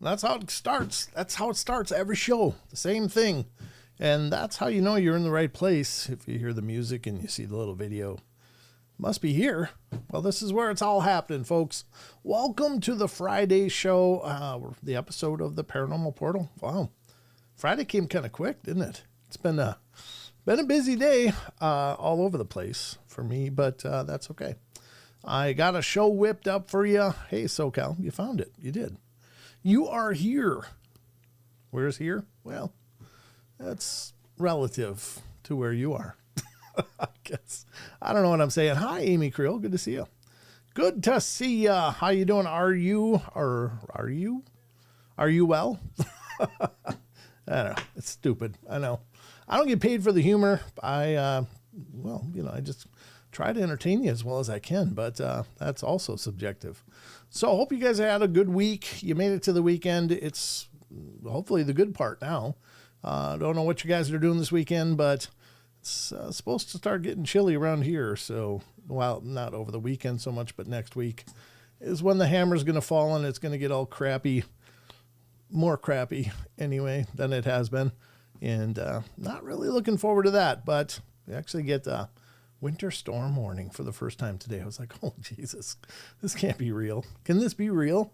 That's how it starts. That's how it starts every show. The same thing. And that's how you know you're in the right place. If you hear the music and you see the little video, must be here. Well, this is where it's all happening, folks. Welcome to the Friday show, the episode of the Paranormal Portal. Wow. Friday came kind of quick, didn't it? It's been a busy day all over the place for me, but that's okay. I got a show whipped up for you. Hey, SoCal, you found it. You did. You are here. Where's here? Well, that's relative to where you are. I guess. I don't know what I'm saying. Hi, Amy Creel. Good to see you. Good to see you. How you doing? Are you well? I don't know. It's stupid. I know. I don't get paid for the humor. I just try to entertain you as well as I can, but that's also subjective. So I hope you guys had a good week. You made it to the weekend. It's hopefully the good part now. Don't know what you guys are doing this weekend, but it's supposed to start getting chilly around here. So, well, not over the weekend so much, but next week is when the hammer's going to fall and it's going to get all crappy, more crappy anyway than it has been. And not really looking forward to that, but we actually get a winter storm warning for the first time today. I was like, oh, Jesus, this can't be real. Can this be real?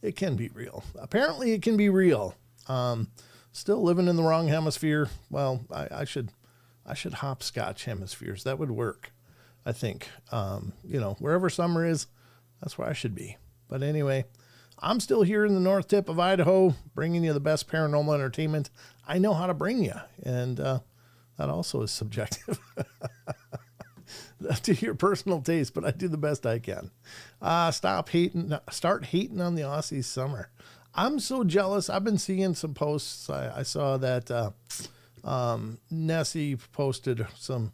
It can be real. Apparently it can be real. Still living in the wrong hemisphere. Well, I should hopscotch hemispheres. That would work, I think. Wherever summer is, that's where I should be. But anyway, I'm still here in the north tip of Idaho, bringing you the best paranormal entertainment I know how to bring you. And that also is subjective to your personal taste, but I do the best I can. Start hating on the Aussies summer. I'm so jealous. I've been seeing some posts. I saw that Nessie posted some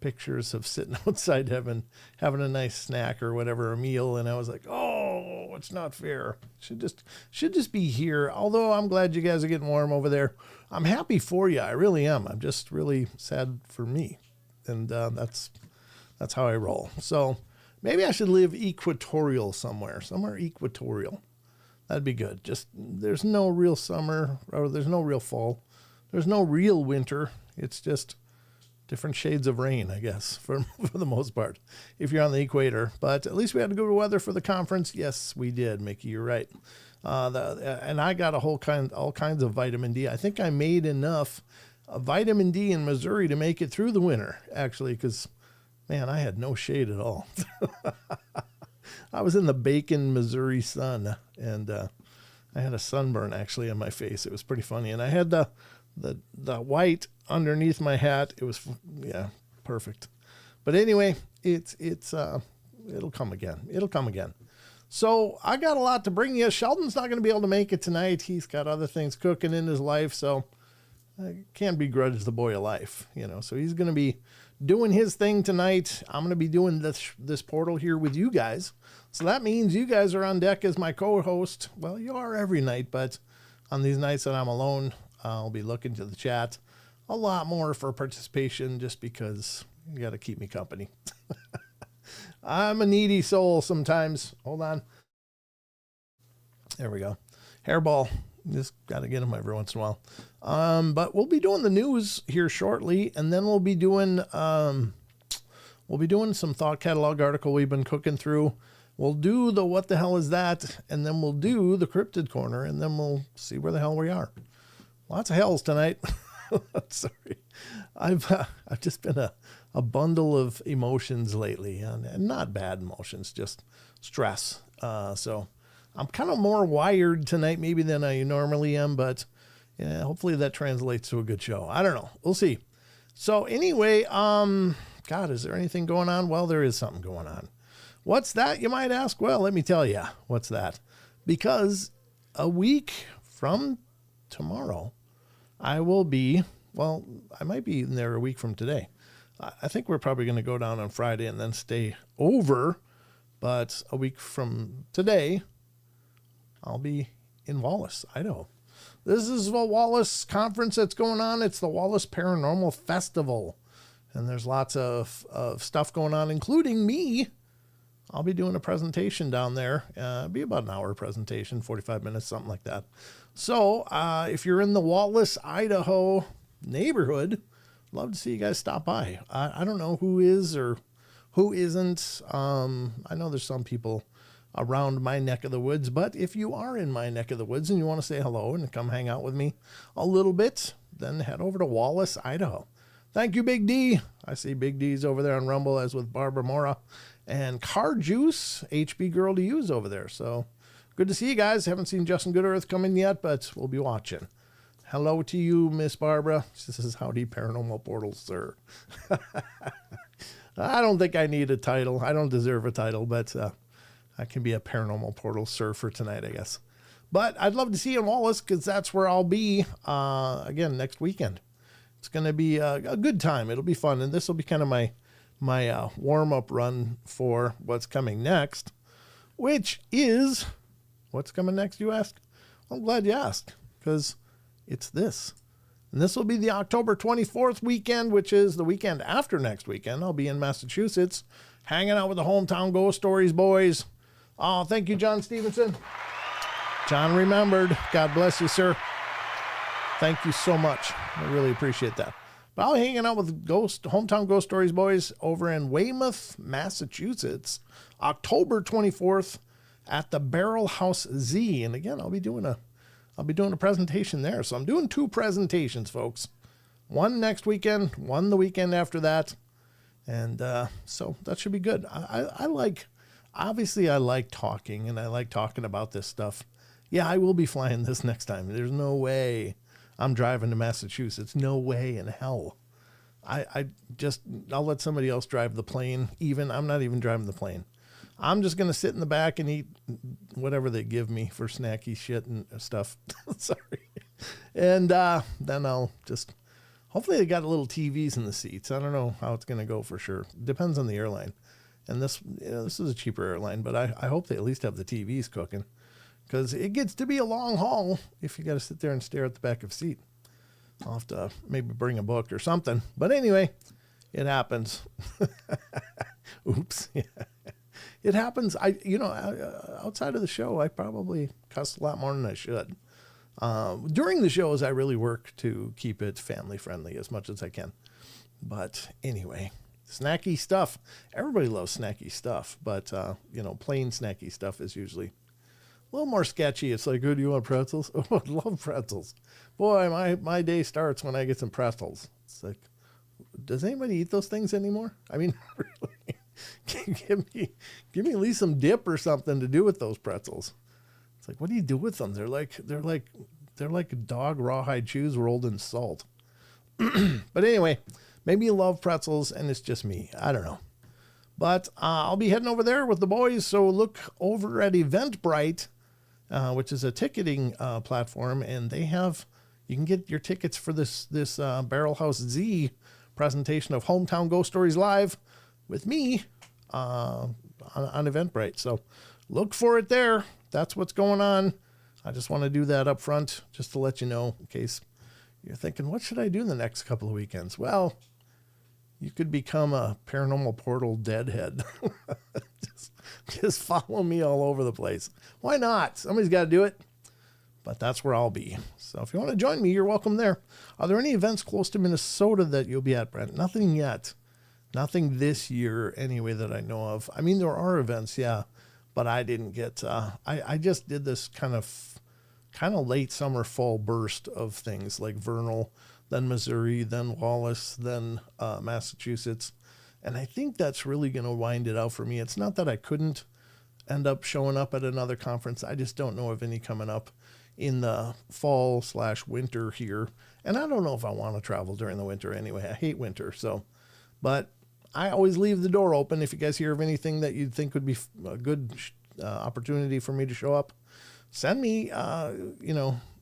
pictures of sitting outside having a nice snack or whatever, a meal, and I was like, oh, it's not fair. Should just be here. Although I'm glad you guys are getting warm over there. I'm happy for you. I really am. I'm just really sad for me, and that's how I roll. So maybe I should live equatorial somewhere equatorial. That'd be good. Just there's no real summer, or there's no real fall. There's no real winter. It's just different shades of rain, I guess, for the most part, if you're on the equator. But at least we had to go to weather for the conference. Yes, we did, Mickey. You're right. And I got all kinds of vitamin D. I think I made enough vitamin D in Missouri to make it through the winter, actually, because, man, I had no shade at all. I was in the Bacon, Missouri sun, and I had a sunburn actually on my face. It was pretty funny, and I had the white underneath my hat. It was perfect. But anyway, it'll come again. It'll come again. So I got a lot to bring you. Sheldon's not going to be able to make it tonight. He's got other things cooking in his life, so I can't begrudge the boy a life, So he's going to be doing his thing tonight. I'm going to be doing this portal here with you guys. So that means you guys are on deck as my co-host. Well, you are every night, but on these nights that I'm alone, I'll be looking to the chat a lot more for participation just because you got to keep me company. I'm a needy soul sometimes. Hold on. There we go. Hairball. Just got to get them every once in a while. But we'll be doing the news here shortly, and then we'll be doing some thought catalog article we've been cooking through. We'll do the what the hell is that, and then we'll do the cryptid corner, and then we'll see where the hell we are. Lots of hells tonight. Sorry. I've just been a bundle of emotions lately, and not bad emotions, just stress. So I'm kind of more wired tonight maybe than I normally am, but hopefully that translates to a good show. I don't know. We'll see. So anyway, God, is there anything going on? Well, there is something going on. What's that, you might ask? Well, let me tell you what's that. Because a week from tomorrow, I might be in there a week from today. I think we're probably going to go down on Friday and then stay over. But a week from today, I'll be in Wallace, Idaho. This is a Wallace conference that's going on. It's the Wallace Paranormal Festival. And there's lots of stuff going on, including me I'll be doing a presentation down there. It'll be about an hour presentation, 45 minutes, something like that. So if you're in the Wallace, Idaho neighborhood, love to see you guys stop by. I don't know who is or who isn't. I know there's some people around my neck of the woods, but if you are in my neck of the woods and you want to say hello and come hang out with me a little bit, then head over to Wallace, Idaho. Thank you, Big D. I see Big D's over there on Rumble, as with Barbara Mora. And Car Juice, HB Girl to Use over there. So good to see you guys. Haven't seen Justin Goodearth come in yet, but we'll be watching. Hello to you, Miss Barbara. This is Howdy Paranormal Portal, sir. I don't think I need a title. I don't deserve a title, but I can be a Paranormal Portal, sir, for tonight, I guess. But I'd love to see you in Wallace, because that's where I'll be, again, next weekend. It's going to be a good time. It'll be fun, and this will be kind of my warm-up run for what's coming next, which is, what's coming next, you ask? Well, I'm glad you asked, because it's this. And this will be the October 24th weekend, which is the weekend after next weekend. I'll be in Massachusetts, hanging out with the Hometown Ghost Stories boys. Oh, thank you, John Stevenson. John remembered. God bless you, sir. Thank you so much. I really appreciate that. But I'll be hanging out with Hometown Ghost Stories boys over in Weymouth, Massachusetts, October 24th at the Barrel House Z. And again, I'll be doing a presentation there. So I'm doing 2 presentations, folks. One next weekend, one the weekend after that. And so that should be good. I like talking, and I like talking about this stuff. Yeah, I will be flying this next time. There's no way I'm driving to Massachusetts. No way in hell. I'll let somebody else drive the plane. I'm not even driving the plane. I'm just going to sit in the back and eat whatever they give me for snacky shit and stuff. Sorry. And then I'll just, hopefully they got little TVs in the seats. I don't know how it's going to go for sure. Depends on the airline. And this is a cheaper airline, but I hope they at least have the TVs cooking, because it gets to be a long haul if you got to sit there and stare at the back of the seat. I'll have to maybe bring a book or something. But anyway, it happens. Oops. Yeah. It happens. Outside of the show, I probably cuss a lot more than I should. During the shows, I really work to keep it family friendly as much as I can. But anyway, snacky stuff. Everybody loves snacky stuff, but plain snacky stuff is usually a little more sketchy. It's like, oh, do you want pretzels? Oh, I love pretzels. Boy, my day starts when I get some pretzels. It's like, does anybody eat those things anymore? I mean, really, give me at least some dip or something to do with those pretzels. It's like, what do you do with them? They're like dog rawhide chews rolled in salt. But anyway, maybe you love pretzels and it's just me. I don't know. But I'll be heading over there with the boys. So look over at Eventbrite, which is a ticketing platform, and you can get your tickets for this Barrel House Z presentation of Hometown Ghost Stories Live with me on Eventbrite. So look for it there. That's what's going on. I just want to do that up front just to let you know, in case you're thinking, what should I do in the next couple of weekends? Well, you could become a Paranormal Portal deadhead. just follow me all over the place. Why not? Somebody's got to do it. But that's where I'll be. So if you want to join me, you're welcome there. Are there any events close to Minnesota that you'll be at, Brent? Nothing yet. Nothing this year, anyway, that I know of. I mean, there are events, yeah, but I didn't get. I just did this kind of late summer, fall burst of things like Vernal, then Missouri, then Wallace, then Massachusetts, and I think that's really going to wind it out for me. It's not that I couldn't end up showing up at another conference. I just don't know of any coming up in the fall/winter here, and I don't know if I want to travel during the winter anyway. I hate winter, so, but I always leave the door open. If you guys hear of anything that you'd think would be a good opportunity for me to show up, send me,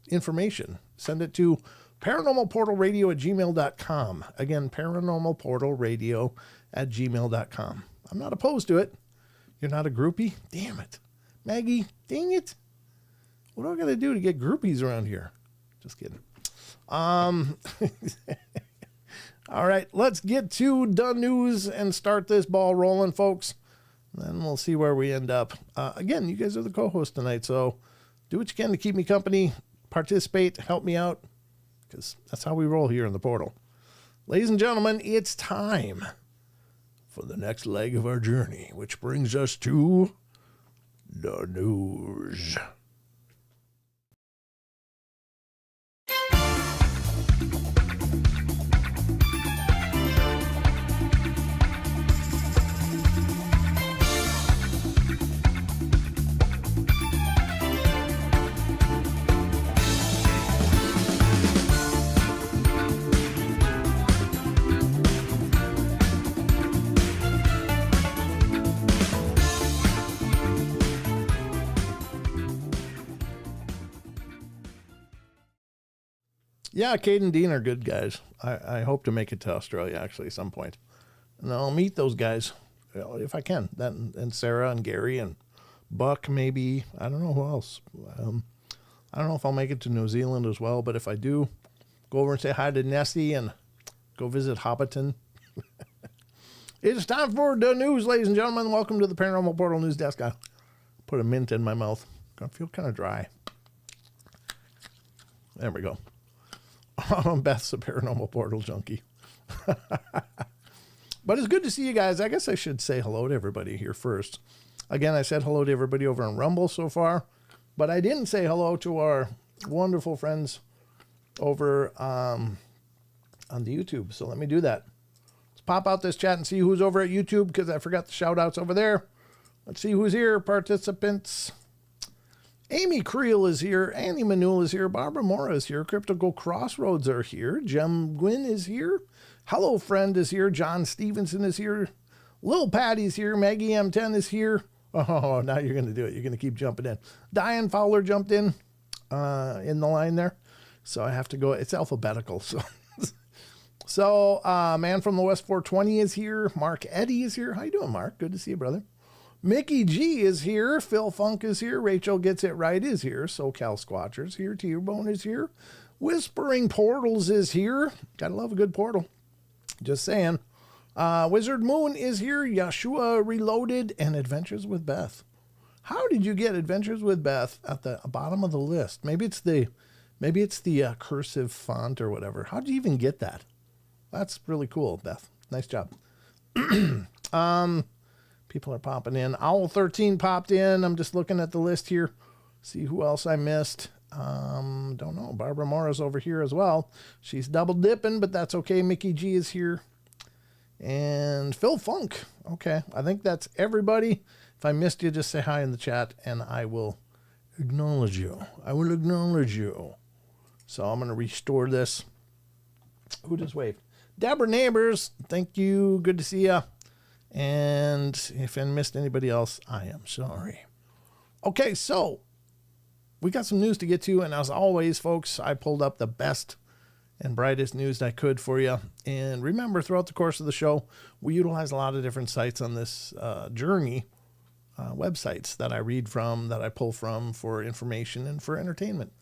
information. Send it to paranormalportalradio@gmail.com. Again, paranormalportalradio@gmail.com. I'm not opposed to it. You're not a groupie? Damn it. Maggie, dang it. What do I got to do to get groupies around here? Just kidding. All right, let's get to the news and start this ball rolling, folks. Then we'll see where we end up. Again, you guys are the co-host tonight, so do what you can to keep me company, participate, help me out, because that's how we roll here in the portal. Ladies and gentlemen, it's time for the next leg of our journey, which brings us to the news. Yeah, Cade and Dean are good guys. I hope to make it to Australia, actually, at some point. And I'll meet those guys, if I can. That and Sarah and Gary and Buck, maybe. I don't know who else. I don't know if I'll make it to New Zealand as well, but if I do, go over and say hi to Nessie and go visit Hobbiton. It's time for the news, ladies and gentlemen. Welcome to the Paranormal Portal News Desk. I put a mint in my mouth. I feel kind of dry. There we go. Beth's a Paranormal Portal junkie. But it's good to see you guys. I guess I should say hello to everybody here first. Again, I said hello to everybody over on Rumble so far, but I didn't say hello to our wonderful friends over on the YouTube. So let me do that. Let's pop out this chat and see who's over at YouTube, because I forgot the shout outs over there. Let's see who's here. Participants. Amy Creel is here. Annie Manul is here. Barbara Mora is here. Cryptical Crossroads are here. Jem Gwynn is here. Hello Friend is here. John Stevenson is here. Lil Patty's here. Maggie M10 is here. Oh, now you're going to do it. You're going to keep jumping in. Diane Fowler jumped in the line there. So I have to go. It's alphabetical. So, Man from the West 420 is here. Mark Eddy is here. How you doing, Mark? Good to see you, brother. Mickey G is here. Phil Funk is here. Rachel Gets It Right is here. SoCal Squatcher's here. T-Bone is here. Whispering Portals is here. Gotta love a good portal. Just saying. Wizard Moon is here. Yeshua Reloaded and Adventures with Beth. How did you get Adventures with Beth at the bottom of the list? Maybe it's the cursive font or whatever. How did you even get that? That's really cool, Beth. Nice job. People are popping in. Owl 13 popped in. I'm just looking at the list here. See who else I missed. Don't know. Barbara Morris over here as well. She's double dipping, but that's okay. Mickey G is here. And Phil Funk. Okay. I think that's everybody. If I missed you, just say hi in the chat and I will acknowledge you. I will acknowledge you. So I'm going to restore this. Who just waved? Deborah Neighbors. Thank you. Good to see you. And if I missed anybody else, I am sorry. Okay, so we got some news to get to. And as always, folks, I pulled up the best and brightest news I could for you. And remember, throughout the course of the show, we utilize a lot of different sites on this journey, websites that I read from, that I pull from for information and for entertainment.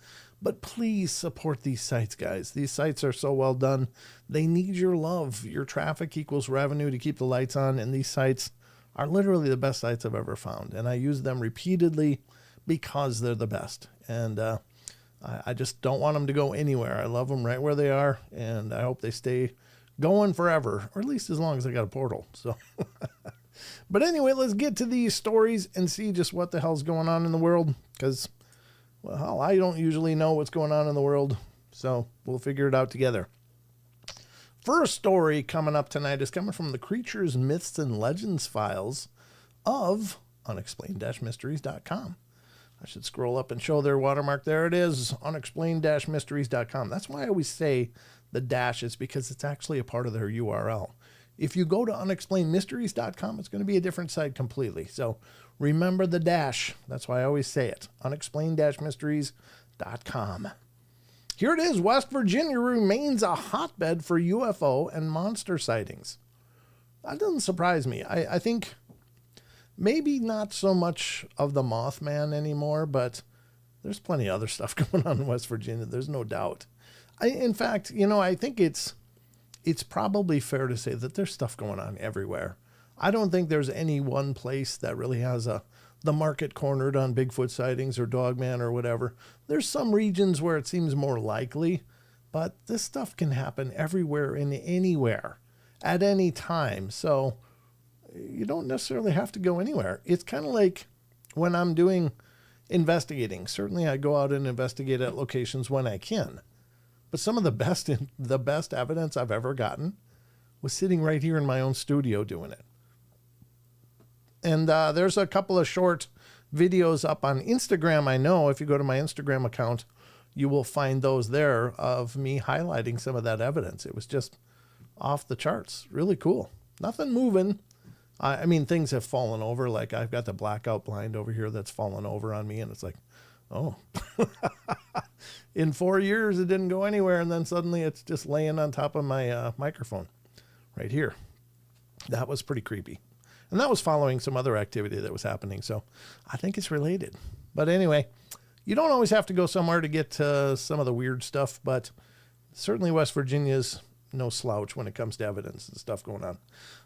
But please support these sites, guys. These sites are so well done. They need your love. Your traffic equals revenue to keep the lights on. And these sites are literally the best sites I've ever found. And I use them repeatedly because they're the best. And I just don't want them to go anywhere. I love them right where they are. And I hope they stay going forever, or at least as long as I got a portal. So, but anyway, let's get to these stories and see just what the hell's going on in the world. Because, well, I don't usually know what's going on in the world, so we'll figure it out together. First story coming up tonight is coming from the Creatures, Myths, and Legends files of unexplained-mysteries.com. I should scroll up and show their watermark. There it is, unexplained-mysteries.com. That's why I always say the dash is because it's actually a part of their URL. If you go to unexplainedmysteries.com, it's going to be a different site completely. So remember the dash. That's why I always say it. Unexplained-mysteries.com. Here it is. West Virginia remains a hotbed for UFO and monster sightings. That doesn't surprise me. I think maybe not so much of the Mothman anymore, but there's plenty of other stuff going on in West Virginia. There's no doubt. In fact, I think it's probably fair to say that there's stuff going on everywhere. I don't think there's any one place that really has the market cornered on Bigfoot sightings or Dogman or whatever. There's some regions where it seems more likely, but this stuff can happen everywhere and anywhere at any time. So you don't necessarily have to go anywhere. It's kind of like when I'm doing investigating. Certainly I go out and investigate at locations when I can. But some of the best evidence I've ever gotten was sitting right here in my own studio doing it. And there's a couple of short videos up on Instagram. I know if you go to my Instagram account, you will find those there of me highlighting some of that evidence. It was just off the charts. Really cool. Nothing moving. I mean, things have fallen over. Like I've got the blackout blind over here that's fallen over on me. And it's like, oh, in 4 years, it didn't go anywhere. And then suddenly it's just laying on top of my microphone right here. That was pretty creepy. And that was following some other activity that was happening. So I think it's related. But anyway, you don't always have to go somewhere to get some of the weird stuff. But certainly West Virginia's no slouch when it comes to evidence and stuff going on.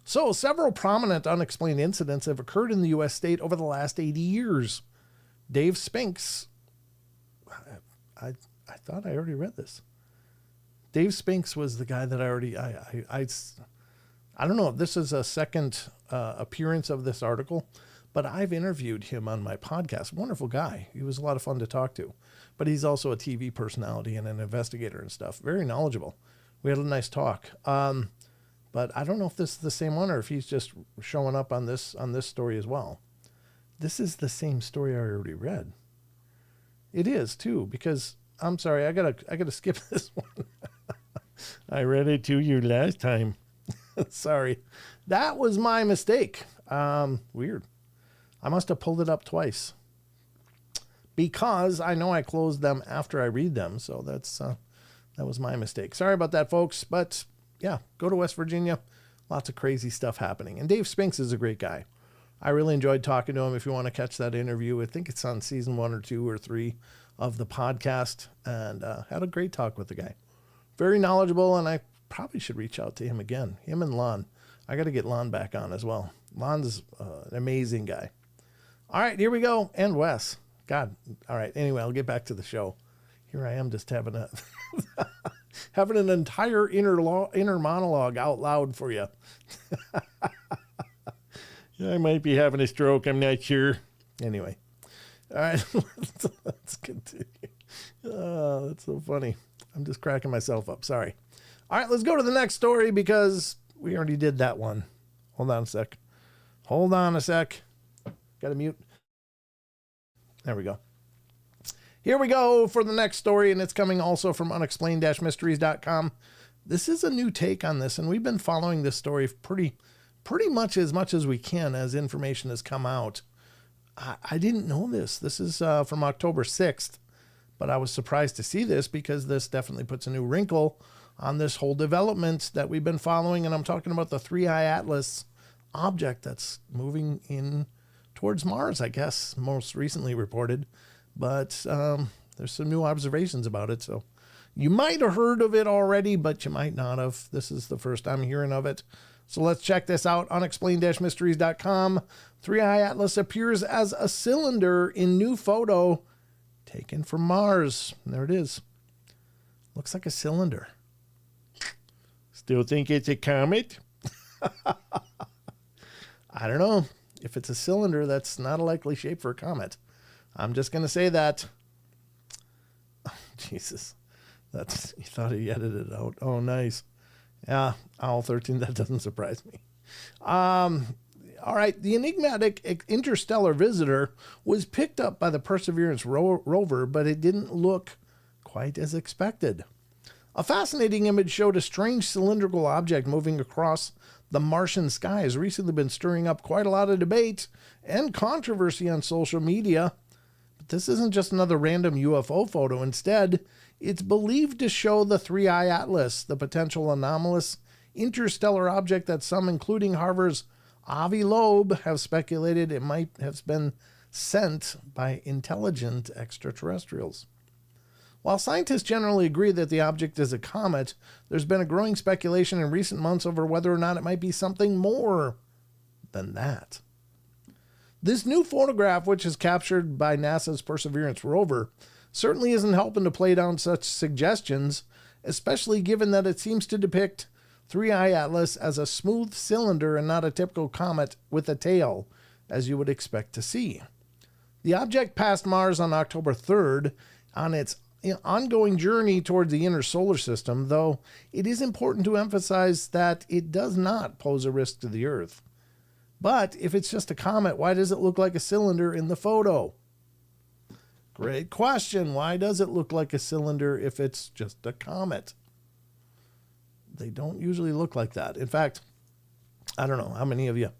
So several prominent unexplained incidents have occurred in the U.S. state over the last 80 years. Dave Spinks. I thought I already read this. Dave Spinks was the guy that I don't know if this is a second appearance of this article, but I've interviewed him on my podcast. Wonderful guy. He was a lot of fun to talk to, but he's also a TV personality and an investigator and stuff. Very knowledgeable. We had a nice talk. But I don't know if this is the same one or if he's just showing up on this story as well. This is the same story I already read. It is too, because I'm sorry, I gotta skip this one. I read it to you last time. Sorry. That was my mistake. Weird. I must have pulled it up twice because I know I closed them after I read them. So that was my mistake. Sorry about that, folks. But yeah, go to West Virginia. Lots of crazy stuff happening. And Dave Spinks is a great guy. I really enjoyed talking to him. If you want to catch that interview, I think it's on season 1 or 2 or 3 of the podcast, and had a great talk with the guy. Very knowledgeable, and I probably should reach out to him again. Him and Lon. I got to get Lon back on as well. Lon's an amazing guy. All right, here we go. And Wes. God. All right. Anyway, I'll get back to the show. Here I am just having having an entire inner monologue out loud for you. I might be having a stroke. I'm not sure. Anyway. All right. Let's continue. Oh, that's so funny. I'm just cracking myself up. Sorry. All right, let's go to the next story because we already did that one. Hold on a sec. Got to mute. There we go. Here we go for the next story, and it's coming also from unexplained-mysteries.com. This is a new take on this, and we've been following this story pretty much as we can as information has come out. I didn't know this. This is from October 6th, but I was surprised to see this because this definitely puts a new wrinkle on this whole development that we've been following, and I'm talking about the 3-Eye Atlas object that's moving in towards Mars, I guess, most recently reported. But there's some new observations about it, so you might have heard of it already, but you might not have. This is the first I'm hearing of it. So let's check this out. Unexplained-mysteries.com. 3-Eye Atlas appears as a cylinder in new photo taken from Mars. And there it is. Looks like a cylinder. Still think it's a comet? I don't know. If it's a cylinder, that's not a likely shape for a comet. I'm just going to say that. Oh, Jesus. You thought he edited it out. Oh, nice. Yeah, Owl 13, that doesn't surprise me. All right, the enigmatic interstellar visitor was picked up by the Perseverance rover, but it didn't look quite as expected. A fascinating image showed a strange cylindrical object moving across the Martian sky has recently been stirring up quite a lot of debate and controversy on social media. But this isn't just another random UFO photo. Instead, it's believed to show the 3-Eye Atlas, the potential anomalous interstellar object that some, including Harvard's Avi Loeb, have speculated it might have been sent by intelligent extraterrestrials. While scientists generally agree that the object is a comet, there's been a growing speculation in recent months over whether or not it might be something more. than that. This new photograph, which is captured by NASA's Perseverance rover, certainly isn't helping to play down such suggestions, especially given that it seems to depict 3I Atlas as a smooth cylinder and not a typical comet with a tail, as you would expect to see. The object passed Mars on October 3rd on its ongoing journey towards the inner solar system, though it is important to emphasize that it does not pose a risk to the Earth. But if it's just a comet, why does it look like a cylinder in the photo? Great question. Why does it look like a cylinder if it's just a comet? They don't usually look like that. In fact, I don't know how many of you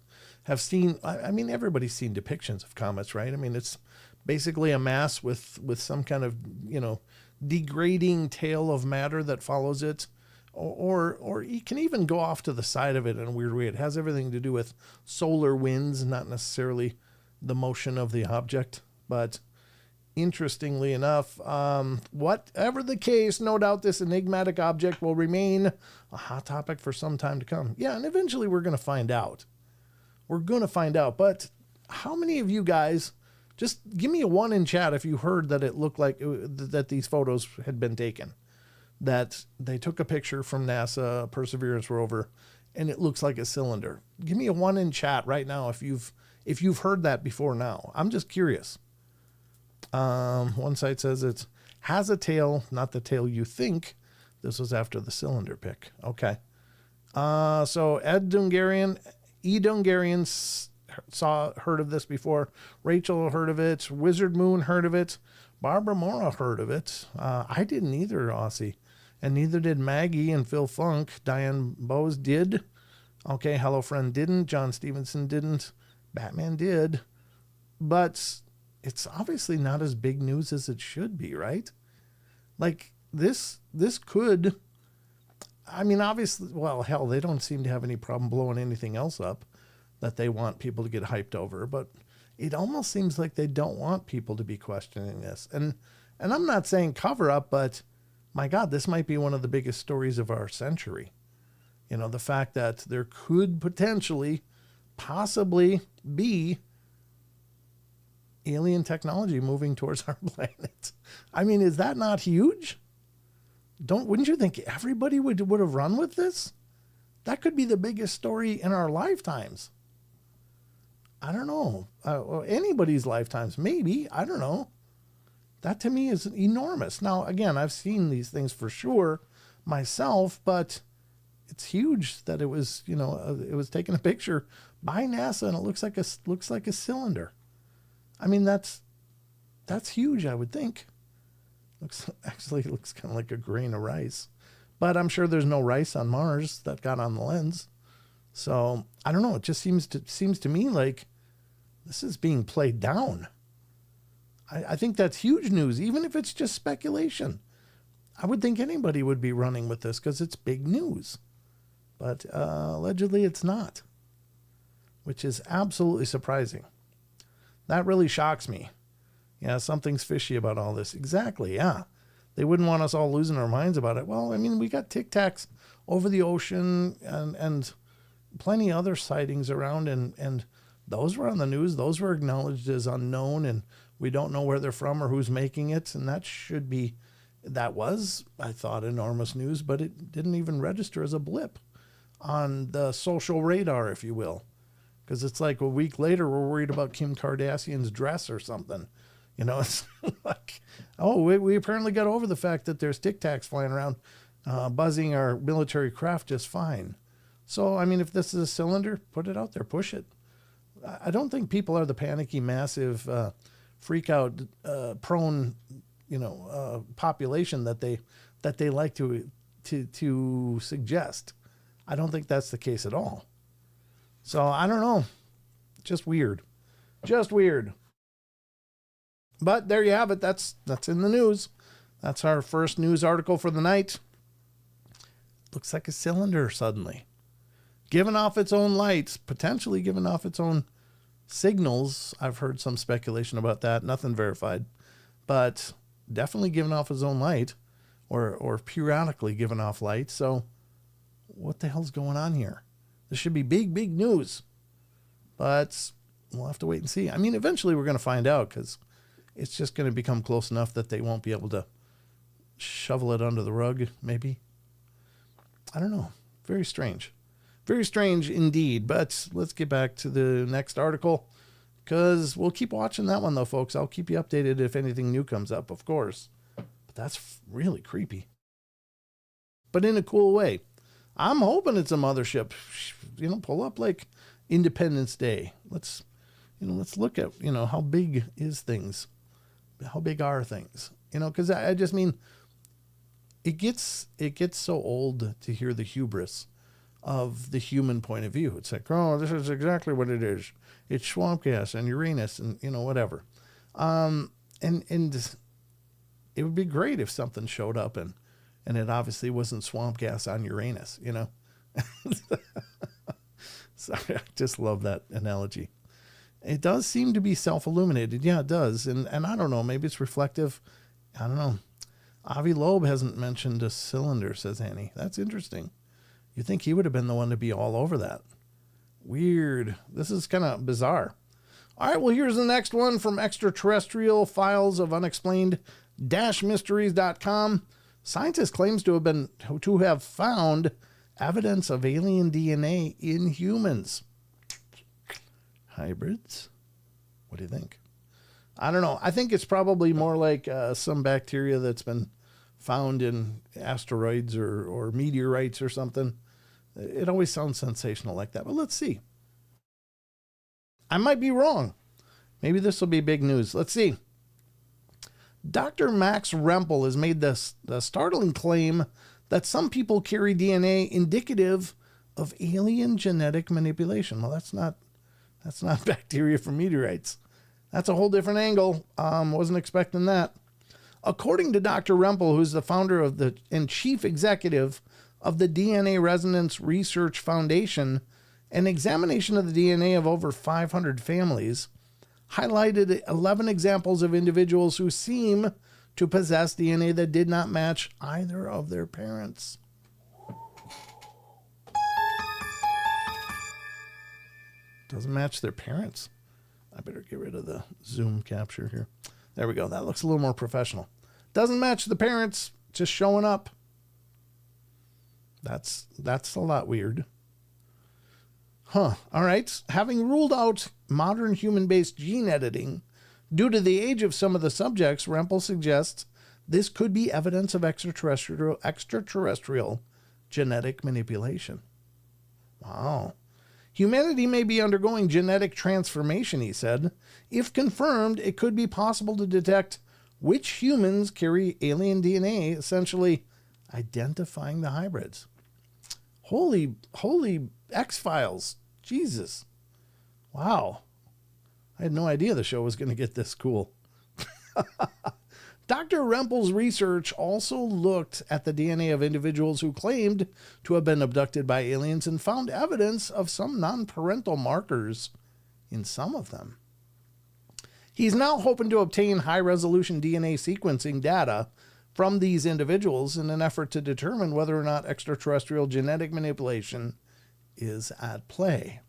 have seen, I mean, everybody's seen depictions of comets, right? I mean, it's basically a mass with some kind of, degrading tail of matter that follows it. Or you can even go off to the side of it in a weird way. It has everything to do with solar winds, not necessarily the motion of the object. But interestingly enough, whatever the case, no doubt this enigmatic object will remain a hot topic for some time to come. Yeah, and eventually we're going to find out. We're going to find out. But how many of you guys, just give me a 1 in chat if you heard that it looked like that these photos had been taken. That they took a picture from NASA Perseverance rover and it looks like a cylinder. Give me a 1 in chat right now if you've heard that before now. I'm just curious. One site says it has a tail, not the tail you think. This was after the cylinder pic. Okay. So E. Dungarian heard of this before. Rachel heard of it. Wizard Moon heard of it. Barbara Mora heard of it. I didn't either, Aussie. And neither did Maggie and Phil Funk. Diane Bowes did. Okay, Hello Friend didn't. John Stevenson didn't. Batman did. But it's obviously not as big news as it should be, right? Like, this could... I mean, obviously, well, hell, they don't seem to have any problem blowing anything else up that they want people to get hyped over. But it almost seems like they don't want people to be questioning this. And I'm not saying cover up, but my God, this might be one of the biggest stories of our century. The fact that there could potentially, possibly be alien technology moving towards our planet. I mean, is that not huge? Wouldn't you think everybody would have run with this? That could be the biggest story in our lifetimes. I don't know. Anybody's lifetimes, maybe. I don't know. That to me is enormous. Now, again, I've seen these things for sure myself, but it's huge that it was, it was taking a picture by NASA and it looks like a cylinder. I mean, that's huge, I would think. It looks kind of like a grain of rice, but I'm sure there's no rice on Mars that got on the lens. So I don't know. It just seems to me like this is being played down. I think that's huge news, even if it's just speculation. I would think anybody would be running with this because it's big news. But allegedly it's not, which is absolutely surprising. That really shocks me. Yeah, something's fishy about all this. Exactly, yeah. They wouldn't want us all losing our minds about it. Well, I mean, we got Tic Tacs over the ocean and plenty of other sightings around, and those were on the news. Those were acknowledged as unknown, and we don't know where they're from or who's making it, and that was, I thought, enormous news, but it didn't even register as a blip on the social radar, if you will. Because it's like a week later, we're worried about Kim Kardashian's dress or something. It's like, we apparently got over the fact that there's Tic Tacs flying around, buzzing our military craft just fine. So, I mean, if this is a cylinder, put it out there, push it. I don't think people are the panicky, massive, freak out, prone, population that they like to suggest. I don't think that's the case at all. So I don't know. Just weird. But there you have it. That's in the news. That's our first news article for the night. Looks like a cylinder suddenly. Giving off its own lights, potentially giving off its own signals. I've heard some speculation about that. Nothing verified. But definitely giving off its own light or periodically giving off light. So what the hell's going on here? This should be big, big news. But we'll have to wait and see. I mean, eventually we're going to find out, because it's just going to become close enough that they won't be able to shovel it under the rug, maybe. I don't know. Very strange. Very strange indeed. But let's get back to the next article, because we'll keep watching that one, though, folks. I'll keep you updated if anything new comes up, of course. But that's really creepy. But in a cool way. I'm hoping it's a mothership. Pull up like Independence Day. Let's look at, how big is things? How big are things? Because I just mean, it gets so old to hear the hubris of the human point of view. It's like, oh, this is exactly what it is. It's swamp gas and Uranus and, whatever. And it would be great if something showed up and it obviously wasn't swamp gas on Uranus, Sorry, I just love that analogy. It does seem to be self-illuminated. Yeah, it does. And I don't know, maybe it's reflective. I don't know. Avi Loeb hasn't mentioned a cylinder, says Annie. That's interesting. You'd think he would have been the one to be all over that. Weird. This is kind of bizarre. All right, well, here's the next one from Extraterrestrial Files of Unexplained-Mysteries.com. Scientists claims to have found evidence of alien DNA in humans. Hybrids? What do you think? I don't know. I think it's probably more like some bacteria that's been found in asteroids or meteorites or something. It always sounds sensational like that, but let's see. I might be wrong. Maybe this will be big news. Let's see. Dr. Max Rempel has made the startling claim that some people carry DNA indicative of alien genetic manipulation. Well, that's not bacteria from meteorites. That's a whole different angle. Wasn't expecting that. According to Dr. Rempel, who's the founder and chief executive of the DNA Resonance Research Foundation, an examination of the DNA of over 500 families highlighted 11 examples of individuals who seem to possess DNA that did not match either of their parents. Doesn't match their parents. I better get rid of the zoom capture here. There we go. That looks a little more professional. Doesn't match the parents, just showing up. That's a lot weird. All right. Having ruled out modern human-based gene editing due to the age of some of the subjects, Rempel suggests this could be evidence of extraterrestrial genetic manipulation. Wow. Humanity may be undergoing genetic transformation, he said. If confirmed, it could be possible to detect which humans carry alien DNA, essentially identifying the hybrids. Holy X-Files. Jesus. Wow. I had no idea the show was going to get this cool. Dr. Rempel's research also looked at the DNA of individuals who claimed to have been abducted by aliens and found evidence of some non-parental markers in some of them. He's now hoping to obtain high-resolution DNA sequencing data from these individuals in an effort to determine whether or not extraterrestrial genetic manipulation is at play.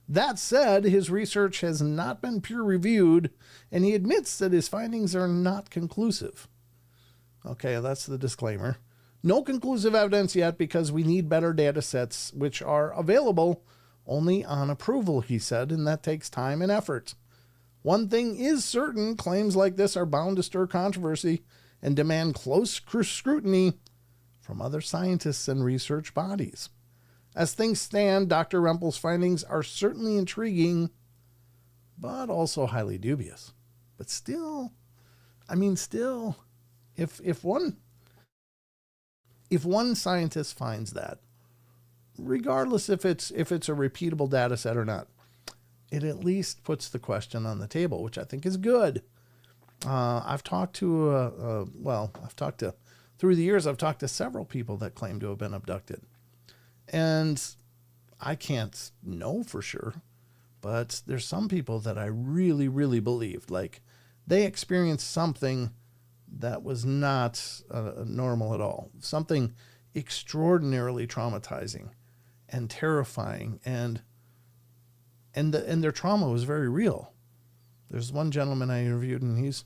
That said, his research has not been peer-reviewed, and he admits that his findings are not conclusive. Okay, that's the disclaimer. No conclusive evidence yet because we need better data sets, which are available only on approval, he said, and that takes time and effort. One thing is certain, claims like this are bound to stir controversy and demand close scrutiny from other scientists and research bodies. As things stand, Dr. Rempel's findings are certainly intriguing, but also highly dubious. But still, if one scientist finds that, regardless if it's a repeatable data set or not, it at least puts the question on the table, which I think is good. I've talked to through the years, I've talked to several people that claim to have been abducted. And I can't know for sure, but there's some people that I really, really believed. Like, they experienced something that was not normal at all. Something extraordinarily traumatizing and terrifying and and their trauma was very real. There's one gentleman I interviewed, and he's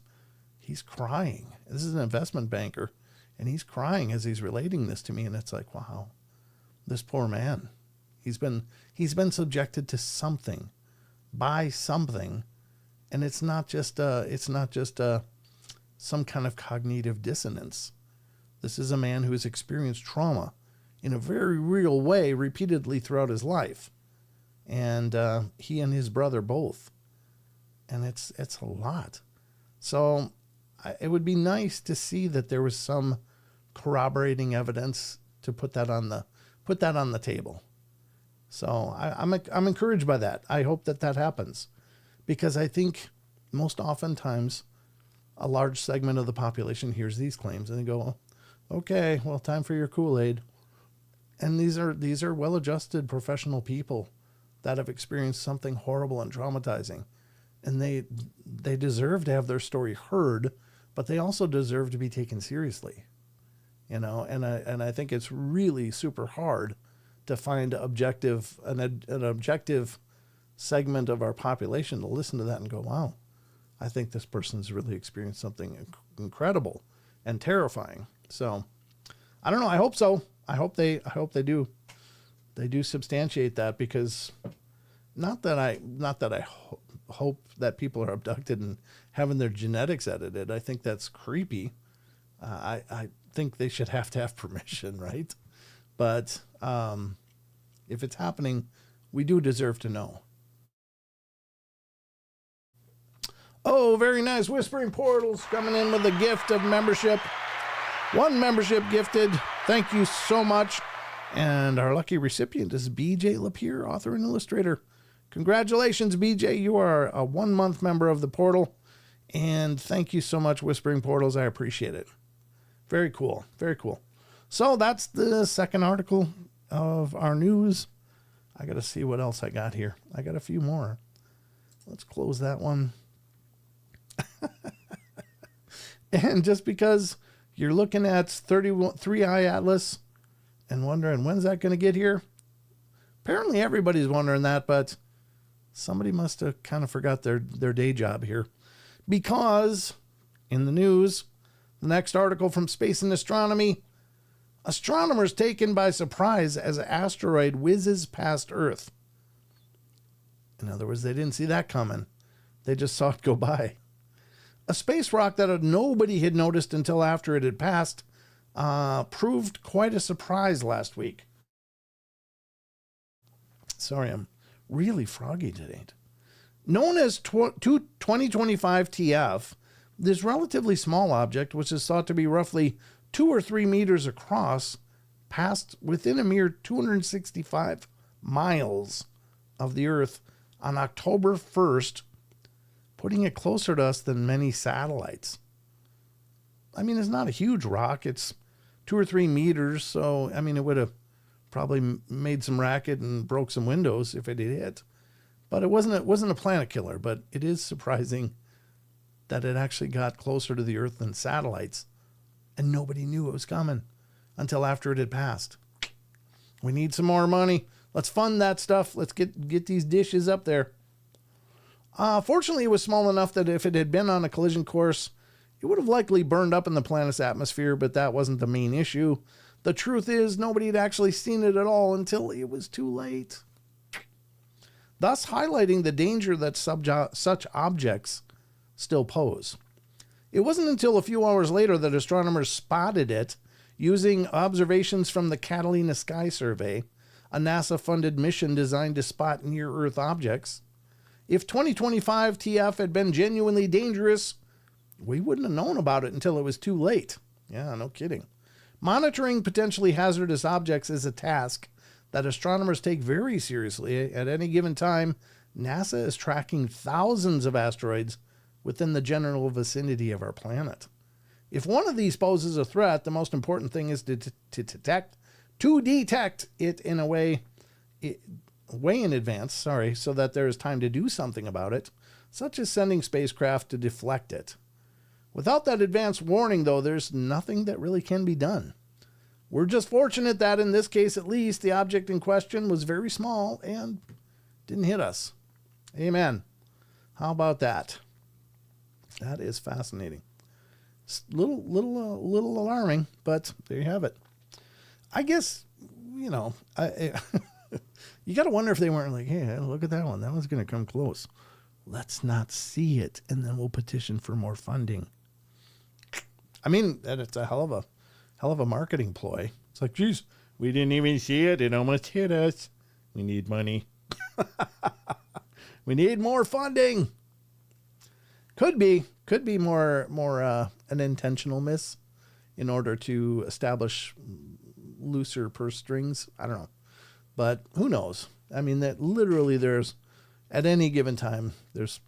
crying. This is an investment banker, and he's crying as he's relating this to me, and it's like, wow, this poor man. He's been subjected to something, by something, and it's not just some kind of cognitive dissonance. This is a man who has experienced trauma in a very real way repeatedly throughout his life. And he and his brother both. And it's a lot. So it would be nice to see that there was some corroborating evidence to put that on the table. So I'm encouraged by that. I hope that happens, because I think most oftentimes a large segment of the population hears these claims and they go, okay, well, time for your Kool-Aid. And these are well-adjusted professional people that have experienced something horrible and traumatizing. And they deserve to have their story heard, but they also deserve to be taken seriously. And I think it's really super hard to find an objective segment of our population to listen to that and go, wow, I think this person's really experienced something incredible and terrifying. So I don't know. I hope so. I hope they do. They do substantiate that, because not that I hope that people are abducted and having their genetics edited. I think that's creepy. I think they should have to have permission, right? But if it's happening, we do deserve to know. Oh, very nice. Whispering Portals coming in with a gift of membership. One membership gifted. Thank you so much. And our lucky recipient is BJ Lapierre, author and illustrator. Congratulations, BJ. You are a 1-month member of the portal. And thank you so much, Whispering Portals. I appreciate it. Very cool. Very cool. So that's the second article of our news. I got to see what else I got here. I got a few more. Let's close that one. And just because you're looking at 3i Atlas and wondering, when's that going to get here? Apparently everybody's wondering that, but somebody must have kind of forgot their day job here. Because in the news, the next article from Space and Astronomy, astronomers taken by surprise as an asteroid whizzes past Earth. In other words, they didn't see that coming. They just saw it go by. A space rock that nobody had noticed until after it had passed proved quite a surprise last week. Sorry, I'm really froggy today. Known as 2025 TF, this relatively small object, which is thought to be roughly 2 or 3 meters across, passed within a mere 265 miles of the Earth on October 1st, putting it closer to us than many satellites. I mean, it's not a huge rock. It's 2 or 3 meters, so, I mean, it would have probably made some racket and broke some windows if it had hit. But it wasn't a planet killer, but it is surprising that it actually got closer to the Earth than satellites, and nobody knew it was coming until after it had passed. We need some more money. Let's fund that stuff. Let's get these dishes up there. Fortunately, it was small enough that if it had been on a collision course, it would have likely burned up in the planet's atmosphere, but that wasn't the main issue. The truth is, nobody had actually seen it at all until it was too late. Thus highlighting the danger that such objects still pose. It wasn't until a few hours later that astronomers spotted it using observations from the Catalina Sky Survey, a NASA-funded mission designed to spot near-Earth objects. If 2025 TF had been genuinely dangerous, we wouldn't have known about it until it was too late. Yeah, no kidding. Monitoring potentially hazardous objects is a task that astronomers take very seriously. At any given time, NASA is tracking thousands of asteroids within the general vicinity of our planet. If one of these poses a threat, the most important thing is to detect it in a way in advance, so that there is time to do something about it, such as sending spacecraft to deflect it. Without that advance warning, though, there's nothing that really can be done. We're just fortunate that, in this case at least, the object in question was very small and didn't hit us. Amen. How about that? That is fascinating. It's little alarming, but there you have it. I guess, you know, you got to wonder if they weren't like, hey, look at that one. That one's going to come close. Let's not see it, and then we'll petition for more funding. I mean, it's a hell of a marketing ploy. It's like, geez, we didn't even see it. It almost hit us. We need money. We need more funding. Could be more an intentional miss in order to establish looser purse strings. I don't know, but who knows? I mean, that literally there's at any given time there's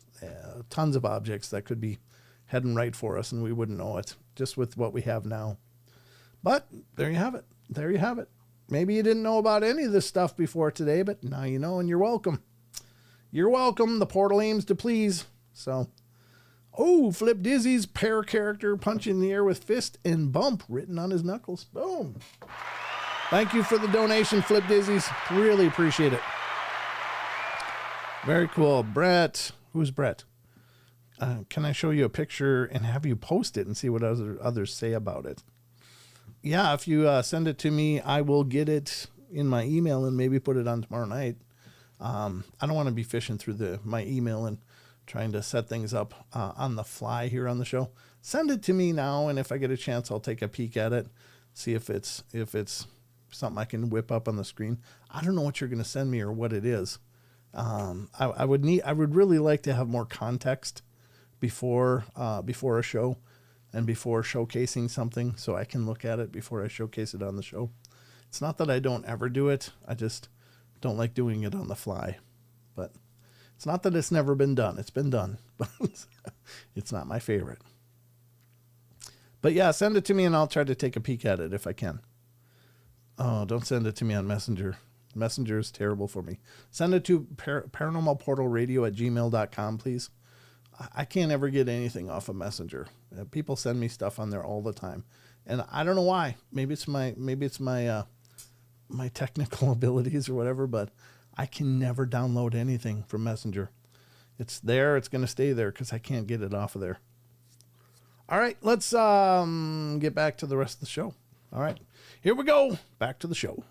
tons of objects that could be heading right for us, and we wouldn't know it just with what we have now. But there you have it. There you have it. Maybe you didn't know about any of this stuff before today, but now you know, and you're welcome. You're welcome. The portal aims to please. So, Flip Dizzy's pair character punching the air with fist and bump written on his knuckles. Boom. Thank you for the donation, Flip Dizzy's. Really appreciate it. Very cool. Brett. Who's Brett? Can I show you a picture and have you post it and see what others say about it? Yeah, if you send it to me, I will get it in my email and maybe put it on tomorrow night. I don't want to be fishing through my email and trying to set things up on the fly here on the show. Send it to me now, and if I get a chance, I'll take a peek at it, see if it's something I can whip up on the screen. I don't know what you're going to send me or what it is. I would really like to have more context before a show and before showcasing something, so I can look at it before I showcase it on the show. It's not that I don't ever do it. I just don't like doing it on the fly. But it's not that it's never been done. It's been done, but it's not my favorite. But yeah, send it to me and I'll try to take a peek at it if I can. Oh, don't send it to me on Messenger. Messenger is terrible for me. Send it to paranormalportalradio@gmail.com, please. I can't ever get anything off of Messenger. People send me stuff on there all the time, and I don't know why. Maybe it's my my technical abilities or whatever, but I can never download anything from Messenger. It's there. It's going to stay there because I can't get it off of there. All right, let's get back to the rest of the show. All right, here we go. Back to the show.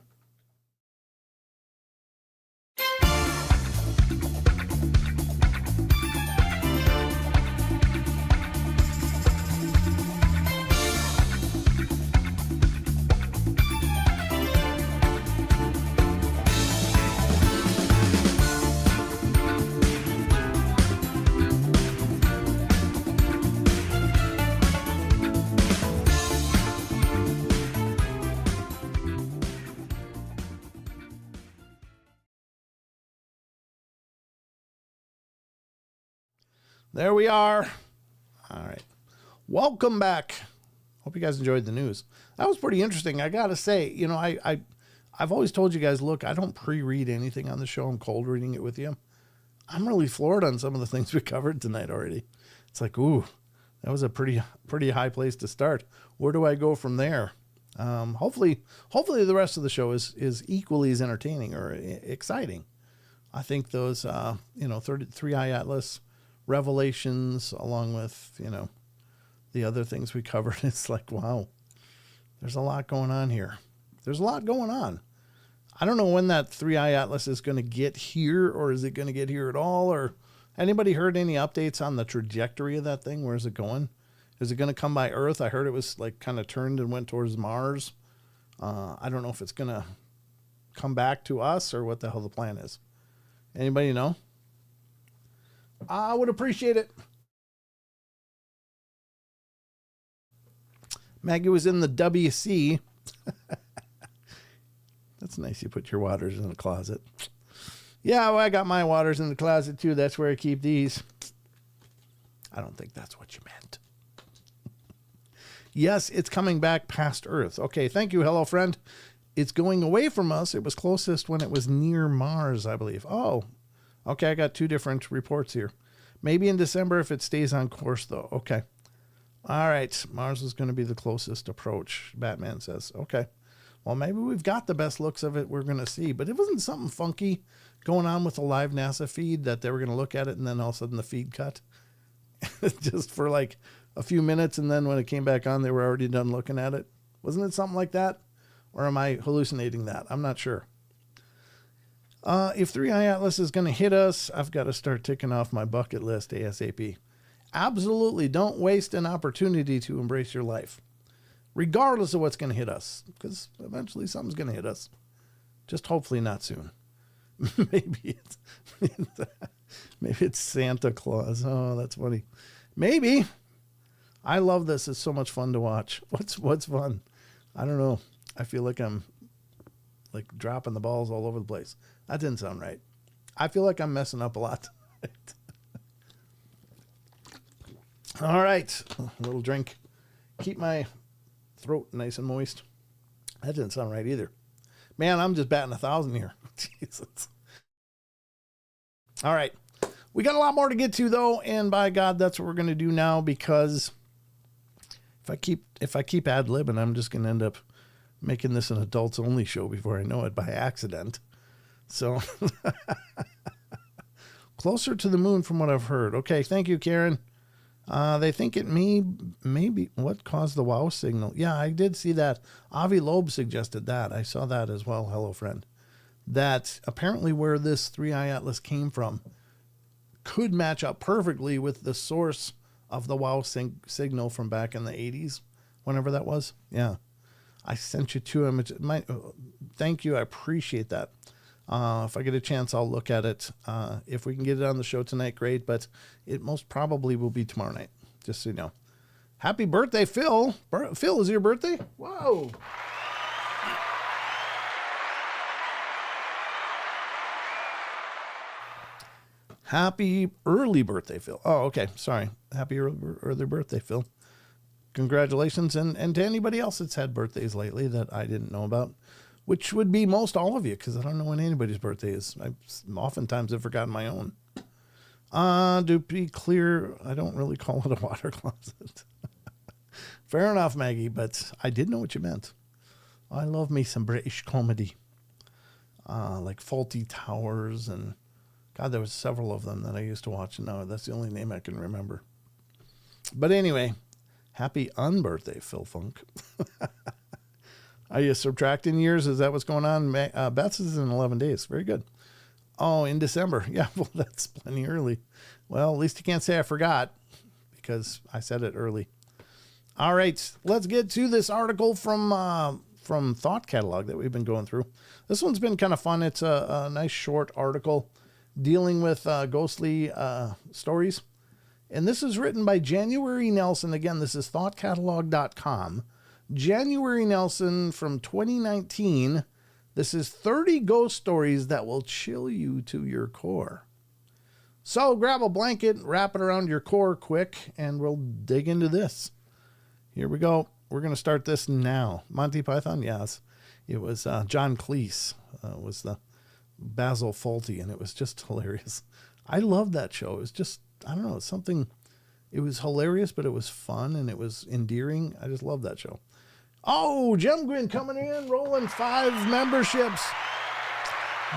There we are. All right. Welcome back. Hope you guys enjoyed the news. That was pretty interesting. I got to say, you know, I've always told you guys, look, I don't pre-read anything on the show. I'm cold reading it with you. I'm really floored on some of the things we covered tonight already. It's like, ooh, that was a pretty high place to start. Where do I go from there? Hopefully the rest of the show is equally as entertaining or exciting. I think those, 3-Eye Atlas revelations, along with, the other things we covered, it's like, wow, there's a lot going on here. There's a lot going on. I don't know when that 3-Eye Atlas is going to get here, or is it going to get here at all? Or anybody heard any updates on the trajectory of that thing? Where's it going? Is it going to come by Earth? I heard it was like kind of turned and went towards Mars. I don't know if it's going to come back to us or what the hell the plan is. Anybody know? I would appreciate it. Maggie was in the WC. That's nice. You put your waters in the closet. Yeah, well, I got my waters in the closet too. That's where I keep these. I don't think that's what you meant. Yes, it's coming back past Earth. Okay, thank you. Hello, friend. It's going away from us. It was closest when it was near Mars, I believe. Oh, okay, I got two different reports here. Maybe in December if it stays on course, though. Okay. All right. Mars is going to be the closest approach, Batman says. Okay. well, maybe we've got the best looks of it we're going to see. But it wasn't something funky going on with the live NASA feed that they were going to look at it and then all of a sudden the feed cut just for like a few minutes. And then when it came back on, they were already done looking at it. Wasn't it something like that? Or am I hallucinating that? I'm not sure. If 3i Atlas is going to hit us, I've got to start ticking off my bucket list ASAP. Absolutely don't waste an opportunity to embrace your life, regardless of what's going to hit us, because eventually something's going to hit us. Just hopefully not soon. maybe it's Santa Claus. Oh, that's funny. Maybe. I love this. It's so much fun to watch. What's fun? I don't know. I feel like I'm like dropping the balls all over the place. That didn't sound right. I feel like I'm messing up a lot tonight. All right. A little drink. Keep my throat nice and moist. That didn't sound right either. Man, I'm just batting 1,000 here. Jesus. All right. We got a lot more to get to, though, and by God, that's what we're going to do now, because if I keep ad-libbing, I'm just going to end up making this an adults-only show before I know it by accident. So, closer to the moon from what I've heard. Okay, thank you, Karen. They think it may be what caused the wow signal. Yeah, I did see that. Avi Loeb suggested that. I saw that as well. Hello, friend. That apparently where this 3i Atlas came from could match up perfectly with the source of the wow signal from back in the 80s, whenever that was. Yeah, I sent you two images. Thank you. I appreciate that. If I get a chance, I'll look at it. If we can get it on the show tonight, great. But it most probably will be tomorrow night, just so you know. Happy birthday, Phil. Phil, is it your birthday? Whoa. Happy early birthday, Phil. Oh, okay. Sorry. Happy early birthday, Phil. Congratulations. And to anybody else that's had birthdays lately that I didn't know about, which would be most all of you, because I don't know when anybody's birthday is. Oftentimes I've forgotten my own. To be clear, I don't really call it a water closet. Fair enough, Maggie, but I did know what you meant. I love me some British comedy. Like Faulty Towers, and God, there was several of them that I used to watch, and now that's the only name I can remember. But anyway, happy unbirthday, Phil Funk. Are you subtracting years? Is that what's going on? Beth's is in 11 days. Very good. Oh, in December. Yeah, well, that's plenty early. Well, at least you can't say I forgot, because I said it early. All right, let's get to this article from Thought Catalog that we've been going through. This one's been kind of fun. It's a nice short article dealing with ghostly stories. And this is written by January Nelson. Again, this is thoughtcatalog.com. January Nelson from 2019. This is 30 ghost stories that will chill you to your core. So grab a blanket, wrap it around your core quick, and we'll dig into this. Here we go. We're going to start this now. Monty Python? Yes. It was John Cleese was the Basil Fawlty, and it was just hilarious. I love that show. It was just, I don't know, something, it was hilarious, but it was fun, and it was endearing. I just love that show. Oh, Jem Gwyn coming in, rolling 5 memberships.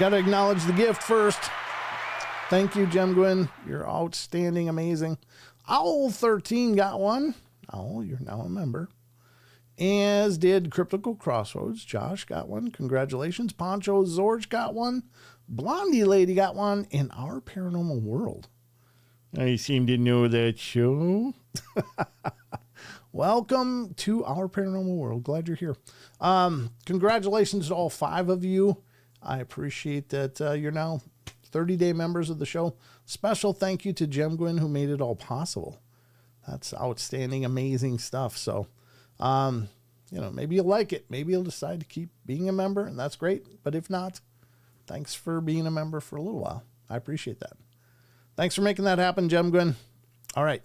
Got to acknowledge the gift first. Thank you, Jem Gwyn. You're outstanding, amazing. Owl13 got one. Owl, you're now a member. As did Cryptical Crossroads. Josh got one. Congratulations. Poncho Zorge got one. Blondie Lady got one. In Our Paranormal World. I seem to know that show. Welcome to Our Paranormal World. Glad you're here. Congratulations to all 5 of you. I appreciate that you're now 30-day members of the show. Special thank you to Jem Gwyn, who made it all possible. That's outstanding, amazing stuff. So, maybe you'll like it. Maybe you'll decide to keep being a member, and that's great. But if not, thanks for being a member for a little while. I appreciate that. Thanks for making that happen, Jem Gwyn. All right.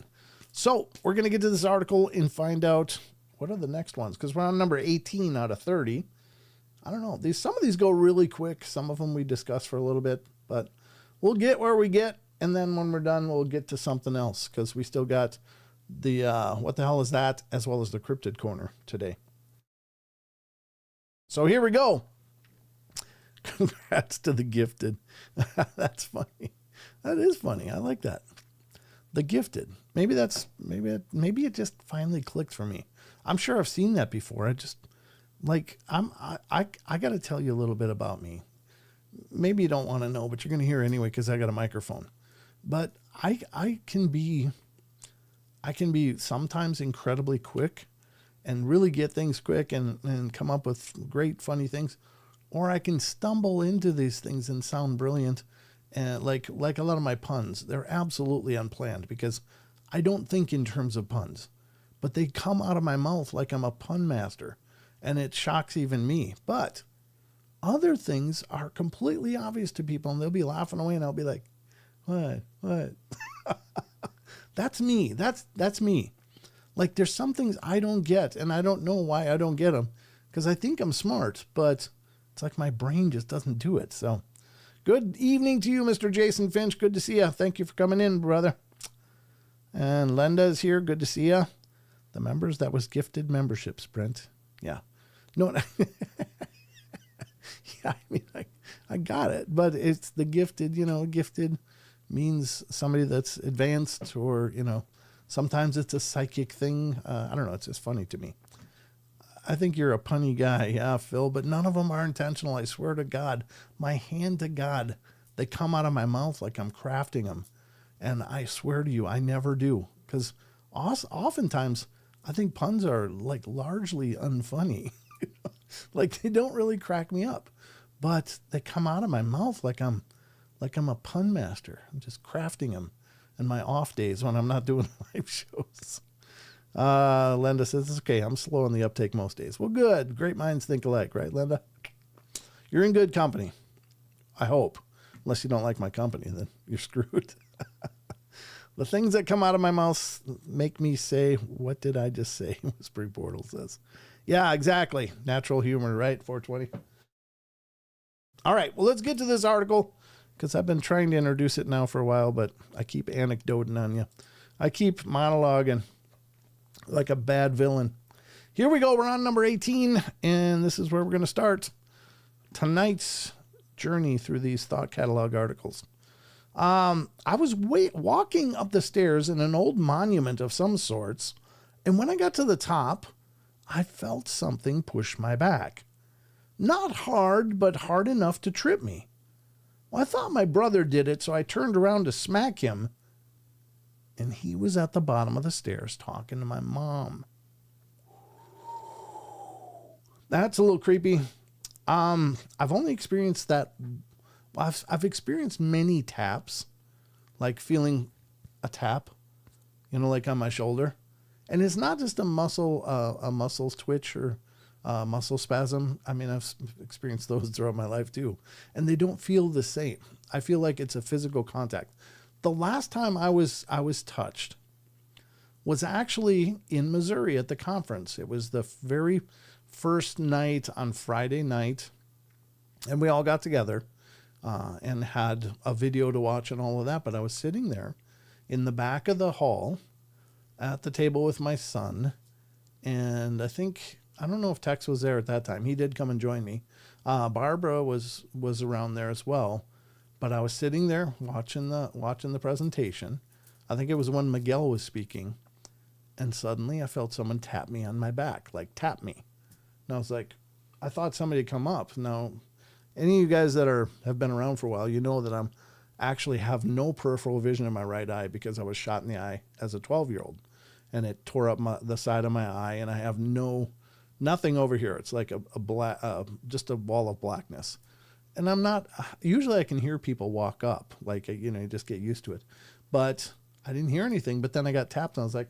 So we're going to get to this article and find out what are the next ones, because we're on number 18 out of 30. I don't know. Some of these go really quick. Some of them we discuss for a little bit, but we'll get where we get. And then when we're done, we'll get to something else, because we still got the what the hell is that, as well as the cryptid corner today. So here we go. Congrats to the gifted. That's funny. That is funny. I like that. The gifted. Maybe it just finally clicked for me. I'm sure I've seen that before. I got to tell you a little bit about me. Maybe you don't want to know, but you're going to hear anyway because I got a microphone. But I can be sometimes incredibly quick and really get things quick and come up with great funny things, or I can stumble into these things and sound brilliant. And like a lot of my puns, they're absolutely unplanned because I don't think in terms of puns, but they come out of my mouth like I'm a pun master, and it shocks even me. But other things are completely obvious to people, and they'll be laughing away, and I'll be like, what? That's me. That's me. Like, there's some things I don't get, and I don't know why I don't get them, because I think I'm smart, but it's like my brain just doesn't do it. So good evening to you, Mr. Jason Finch. Good to see you. Thank you for coming in, brother. And Linda is here. Good to see you. The members, that was gifted memberships, Brent. Yeah. No, yeah, I mean, I got it, but it's the gifted, gifted means somebody that's advanced, or, sometimes it's a psychic thing. I don't know. It's just funny to me. I think you're a punny guy. Yeah, Phil, but none of them are intentional. I swear to God, my hand to God, they come out of my mouth like I'm crafting them. And I swear to you, I never do. Because oftentimes I think puns are like largely unfunny. Like, they don't really crack me up, but they come out of my mouth like I'm a pun master. I'm just crafting them in my off days when I'm not doing live shows. Linda says, it's okay. I'm slow on the uptake most days. Well, good. Great minds think alike, right, Linda? You're in good company. I hope. Unless you don't like my company, then you're screwed. The things that come out of my mouth make me say, what did I just say? Whispering Portal says. Yeah, exactly. Natural humor, right? 420. All right. Well, let's get to this article, because I've been trying to introduce it now for a while, but I keep anecdoting on you. I keep monologuing like a bad villain. Here we go. We're on number 18, and this is where we're going to start tonight's journey through these thought catalog articles. I was walking up the stairs in an old monument of some sorts, and when I got to the top, I felt something push my back. Not hard, but hard enough to trip me. Well, I thought my brother did it, so I turned around to smack him, and he was at the bottom of the stairs talking to my mom. That's a little creepy. I've only experienced that. I've experienced many taps, like feeling a tap, like on my shoulder. And it's not just a muscle twitch or muscle spasm. I mean, I've experienced those throughout my life too. And they don't feel the same. I feel like it's a physical contact. The last time I was touched was actually in Missouri at the conference. It was the very first night on Friday night, and we all got together and had a video to watch and all of that. But I was sitting there in the back of the hall at the table with my son, and I don't know if Tex was there at that time. He did come and join me. Barbara was around there as well. But I was sitting there watching the presentation. I think it was when Miguel was speaking. And suddenly I felt someone tap me on my back, like tap me. And I was like, I thought somebody had come up. Now, any of you guys that have been around for a while, you know that I'm actually have no peripheral vision in my right eye because I was shot in the eye as a 12-year-old. And it tore up the side of my eye, and I have nothing over here. It's like just a wall of blackness. And usually I can hear people walk up, like, you just get used to it. But I didn't hear anything. But then I got tapped, and I was like,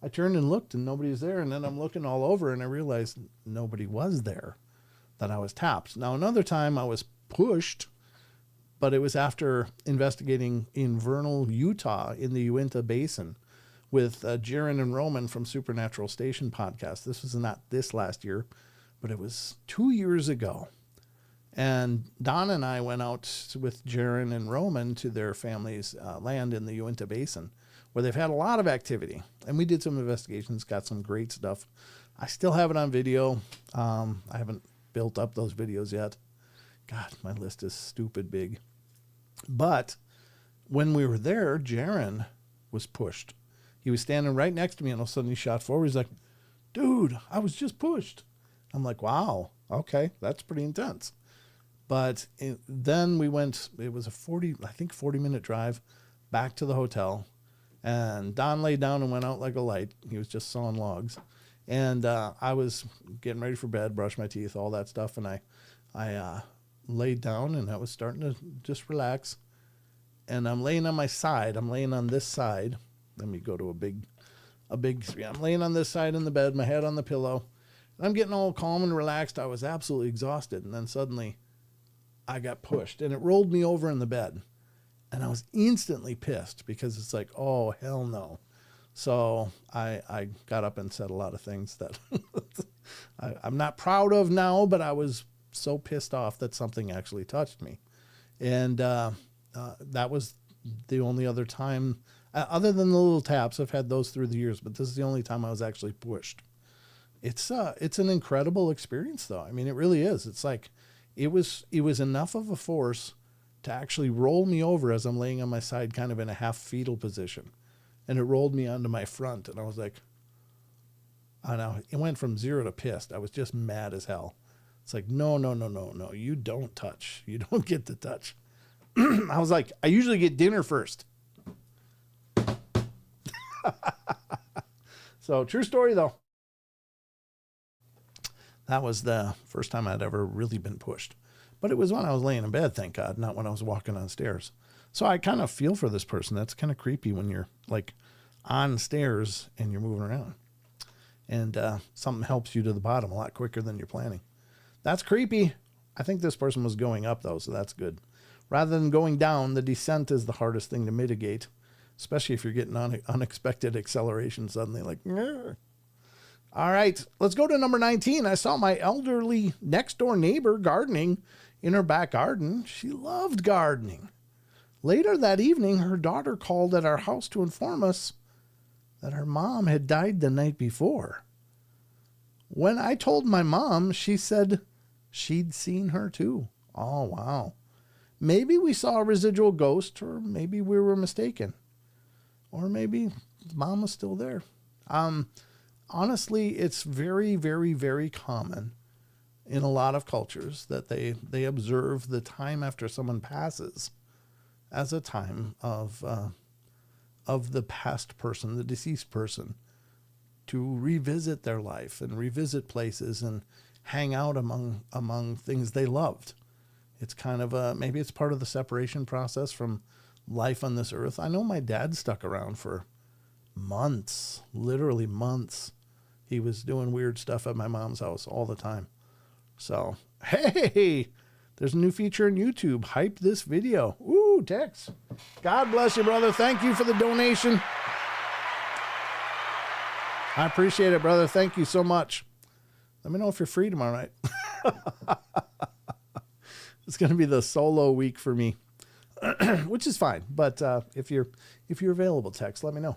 I turned and looked, and nobody's there. And then I'm looking all over, and I realized nobody was there, that I was tapped. Now, another time I was pushed, but it was after investigating in Vernal, Utah, in the Uinta Basin with Jaron and Roman from Supernatural Station podcast. This was not this last year, but it was 2 years ago. And Don and I went out with Jaron and Roman to their family's land in the Uinta Basin, where they've had a lot of activity. And we did some investigations, got some great stuff. I still have it on video. I haven't built up those videos yet. God, my list is stupid big. But when we were there, Jaron was pushed. He was standing right next to me, and all of a sudden he shot forward. He's like, dude, I was just pushed. I'm like, wow, okay, that's pretty intense. But then we went, it was a 40-minute drive back to the hotel. And Don laid down and went out like a light. He was just sawing logs. And I was getting ready for bed, brush my teeth, all that stuff. And I laid down, and I was starting to just relax. And I'm laying on my side. I'm laying on this side. Let me go to a big, I'm laying on this side in the bed, my head on the pillow. And I'm getting all calm and relaxed. I was absolutely exhausted. And then suddenly I got pushed, and it rolled me over in the bed. And I was instantly pissed because it's like, oh, hell no. So I got up and said a lot of things that I'm not proud of now, but I was so pissed off that something actually touched me. And that was the only other time, other than the little taps, I've had those through the years, but this is the only time I was actually pushed. It's an incredible experience, though. I mean, it really is. It's like it was enough of a force to actually roll me over as I'm laying on my side, kind of in a half fetal position. And it rolled me onto my front. And I was like, I don't know. It went from 0 to pissed. I was just mad as hell. It's like, no. You don't touch. You don't get to touch. I was like, I usually get dinner first. So true story, though. That was the first time I'd ever really been pushed. But it was when I was laying in bed, thank God, not when I was walking on stairs. So I kind of feel for this person. That's kind of creepy when you're like on stairs and you're moving around. And something helps you to the bottom a lot quicker than you're planning. That's creepy. I think this person was going up, though, so that's good. Rather than going down, the descent is the hardest thing to mitigate, especially if you're getting unexpected acceleration suddenly, like, Ngh. All right, let's go to number 19. I saw my elderly next-door neighbor gardening in her back garden. She loved gardening. Later that evening, her daughter called at our house to inform us that her mom had died the night before. When I told my mom, she said she'd seen her too. Oh, wow. Maybe we saw a residual ghost, or maybe we were mistaken. Or maybe mom was still there. Honestly, it's very, very, very common in a lot of cultures that they observe the time after someone passes as a time of the past person, the deceased person, to revisit their life and revisit places and hang out among things they loved. It's kind of maybe it's part of the separation process from life on this earth. I know my dad stuck around for months, literally months. He was doing weird stuff at my mom's house all the time. So, hey, there's a new feature in YouTube. Hype this video. Ooh, Tex. God bless you, brother. Thank you for the donation. I appreciate it, brother. Thank you so much. Let me know if you're free tomorrow night. It's going to be the solo week for me, which is fine. But if you're available, Tex, let me know.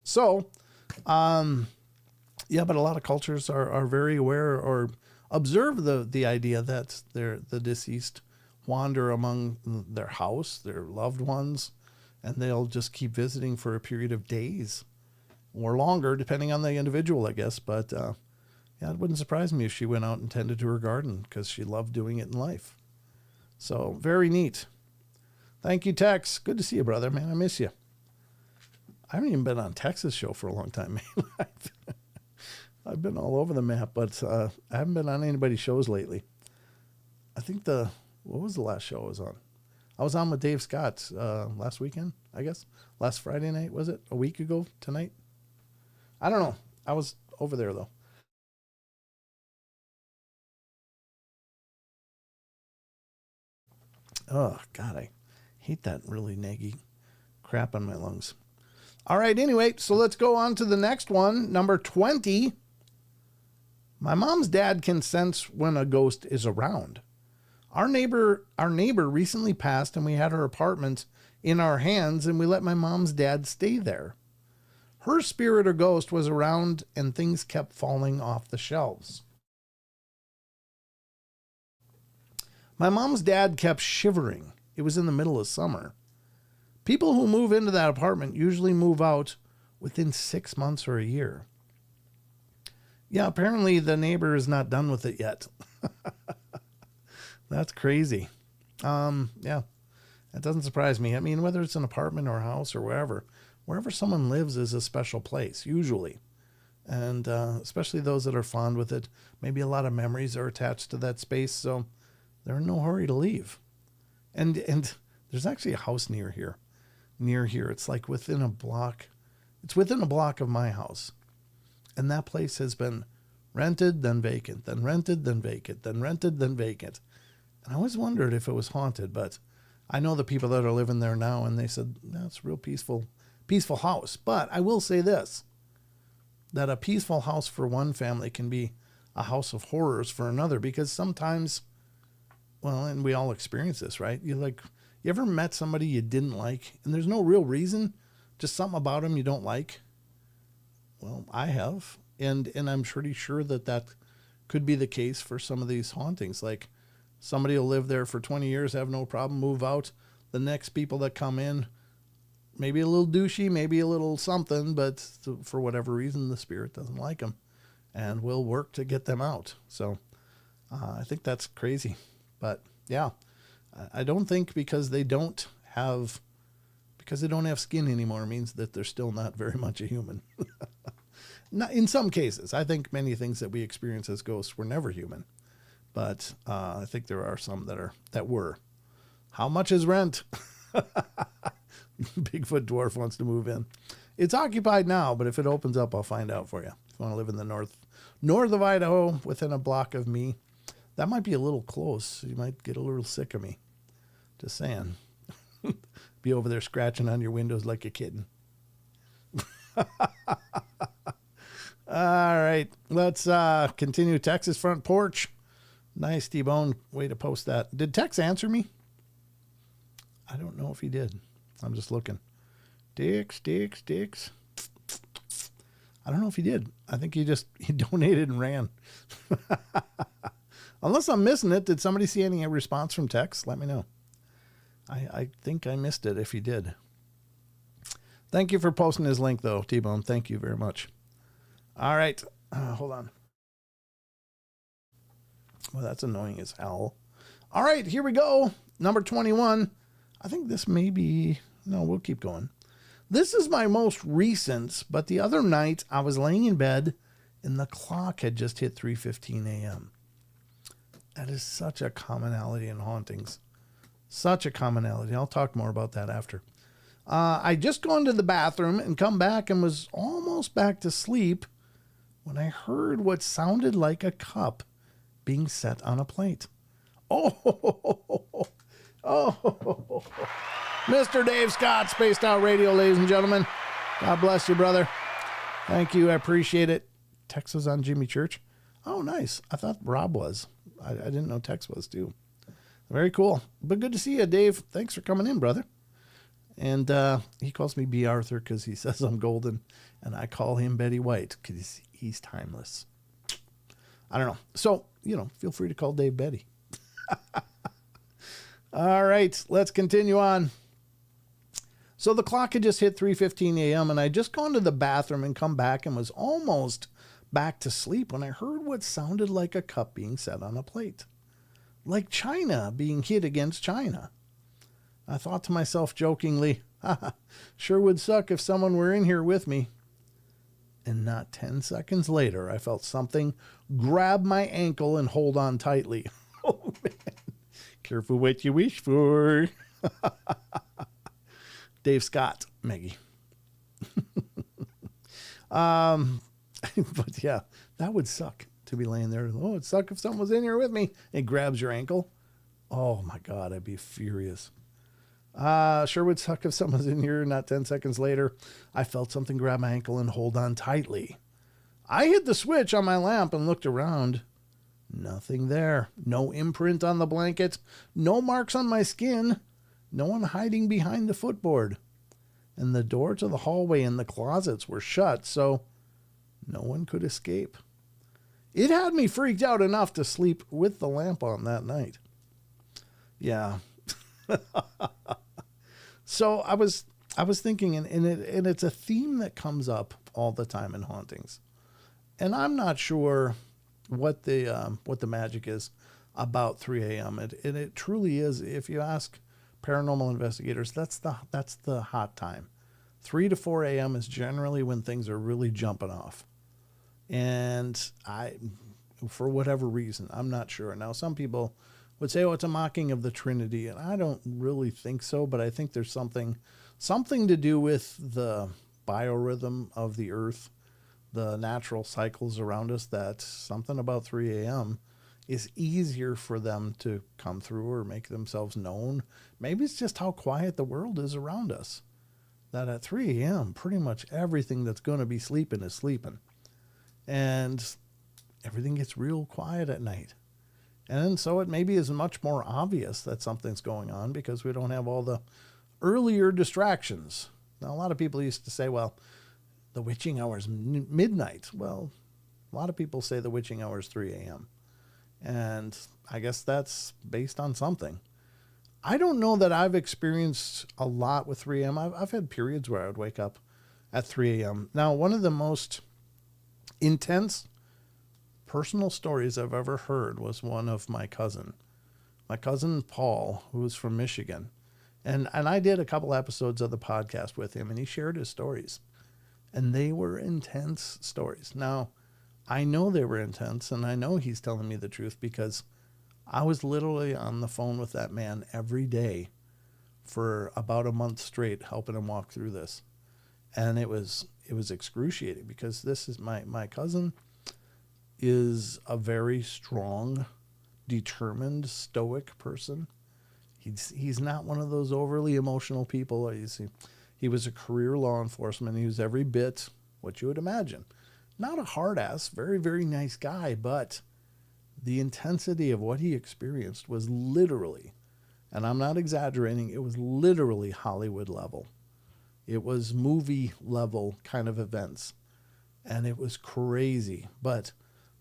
So, yeah, but a lot of cultures are very aware or observe the idea that the deceased wander among their house, their loved ones, and they'll just keep visiting for a period of days or longer, depending on the individual, I guess. But yeah, it wouldn't surprise me if she went out and tended to her garden because she loved doing it in life. So very neat. Thank you, Tex. Good to see you, brother. Man, I miss you. I haven't even been on Tex's show for a long time, man. I've been all over the map, but I haven't been on anybody's shows lately. I think what was the last show I was on? I was on with Dave Scott last weekend, I guess. Last Friday night, was it? A week ago tonight? I don't know. I was over there, though. Oh, God, I hate that really naggy crap on my lungs. All right, anyway, so let's go on to the next one. Number 20. My mom's dad can sense when a ghost is around. Our neighbor recently passed, and we had her apartment in our hands, and we let my mom's dad stay there. Her spirit or ghost was around, and things kept falling off the shelves. My mom's dad kept shivering. It was in the middle of summer. People who move into that apartment usually move out within 6 months or a year. Yeah, apparently the neighbor is not done with it yet. That's crazy. Yeah, that doesn't surprise me. I mean, whether it's an apartment or a house or wherever someone lives is a special place, usually. And especially those that are fond with it. Maybe a lot of memories are attached to that space, so they're in no hurry to leave. And there's actually a house near here. It's like within a block. It's within a block of my house. And that place has been rented, then vacant, then rented, then vacant, then rented, then vacant. And I always wondered if it was haunted, but I know the people that are living there now, and they said, that's a real peaceful house. But I will say this, that a peaceful house for one family can be a house of horrors for another, because sometimes, well, and we all experience this, right? You ever met somebody you didn't like, and there's no real reason, just something about them you don't like? Well, I have, and I'm pretty sure that could be the case for some of these hauntings. Like, somebody will live there for 20 years, have no problem, move out. The next people that come in, maybe a little douchey, maybe a little something, but for whatever reason, the spirit doesn't like them, and will work to get them out. So I think that's crazy. But yeah, I don't think because they don't have skin anymore means that they're still not very much a human. Not in some cases. I think many things that we experience as ghosts were never human. But I think there are some that were. How much is rent? Bigfoot dwarf wants to move in. It's occupied now, but if it opens up, I'll find out for you. If you want to live in the north of Idaho, within a block of me, that might be a little close. You might get a little sick of me. Just saying. Be over there scratching on your windows like a kitten. All right, let's continue. Texas front porch. Nice, T-Bone. Way to post that. Did Tex answer me? I don't know if he did. I'm just looking. Dix. I don't know if he did. I think he donated and ran. Unless I'm missing it. Did somebody see any response from Tex? Let me know. I think I missed it if he did. Thank you for posting his link, though, T-Bone. Thank you very much. All right. Hold on. Well, that's annoying as hell. All right, here we go. Number 21. I think this may be... No, we'll keep going. This is my most recent, but the other night I was laying in bed and the clock had just hit 3:15 a.m. That is such a commonality in hauntings. Such a commonality. I'll talk more about that after. I just gone to the bathroom and come back and was almost back to sleep when I heard what sounded like a cup being set on a plate. Oh, Mr. Dave Scott, Spaced Out Radio, ladies and gentlemen. God bless you, brother. Thank you. I appreciate it. Tex was on Jimmy Church. Oh, nice. I thought Rob was. I didn't know Tex was, too. Very cool. But good to see you, Dave. Thanks for coming in, brother. And he calls me B. Arthur because he says I'm golden. And I call him Betty White because he's timeless. I don't know. So, feel free to call Dave Betty. All right, let's continue on. So the clock had just hit 3:15 a.m. and I just gone to the bathroom and come back and was almost back to sleep when I heard what sounded like a cup being set on a plate. Like China being hit against China. I thought to myself jokingly, sure would suck if someone were in here with me. And not 10 seconds later, I felt something grab my ankle and hold on tightly. Oh, man. Careful what you wish for. Dave Scott, Maggie. But yeah, that would suck to be laying there. Oh, it'd suck if someone was in here with me. It grabs your ankle. Oh my God, I'd be furious. Sure would suck if someone's in here. Not 10 seconds later, I felt something grab my ankle and hold on tightly. I hit the switch on my lamp and looked around. Nothing there. No imprint on the blanket. No marks on my skin. No one hiding behind the footboard. And the door to the hallway and the closets were shut, so no one could escape. It had me freaked out enough to sleep with the lamp on that night. Yeah. So I was thinking, and it's a theme that comes up all the time in hauntings, and I'm not sure what the magic is about 3 a.m. And it truly is. If you ask paranormal investigators, that's the hot time. 3 to 4 a.m. is generally when things are really jumping off, and for whatever reason, I'm not sure. Now, some people would say, "Oh, it's a mocking of the Trinity," and I don't really think so. But I think there's something to do with the biorhythm of the Earth, the natural cycles around us. That something about 3 a.m. is easier for them to come through or make themselves known. Maybe it's just how quiet the world is around us. That at 3 a.m., pretty much everything that's going to be sleeping is sleeping, and everything gets real quiet at night. And so it maybe is much more obvious that something's going on because we don't have all the earlier distractions. Now, a lot of people used to say, well, the witching hour is midnight. Well, a lot of people say the witching hour is 3 a.m. And I guess that's based on something. I don't know that I've experienced a lot with 3 a.m. I've had periods where I would wake up at 3 a.m. Now, one of the most intense personal stories I've ever heard was one of my cousin Paul, who was from Michigan. And I did a couple episodes of the podcast with him, and he shared his stories. And they were intense stories. Now, I know they were intense, and I know he's telling me the truth because I was literally on the phone with that man every day for about a month straight, helping him walk through this. And it was excruciating because this is my cousin is a very strong, determined, stoic person. He's not one of those overly emotional people. He was a career law enforcement. He was every bit what you would imagine. Not a hard ass, very, very nice guy, but the intensity of what he experienced was literally, and I'm not exaggerating, it was literally Hollywood level. It was movie level kind of events. And it was crazy. But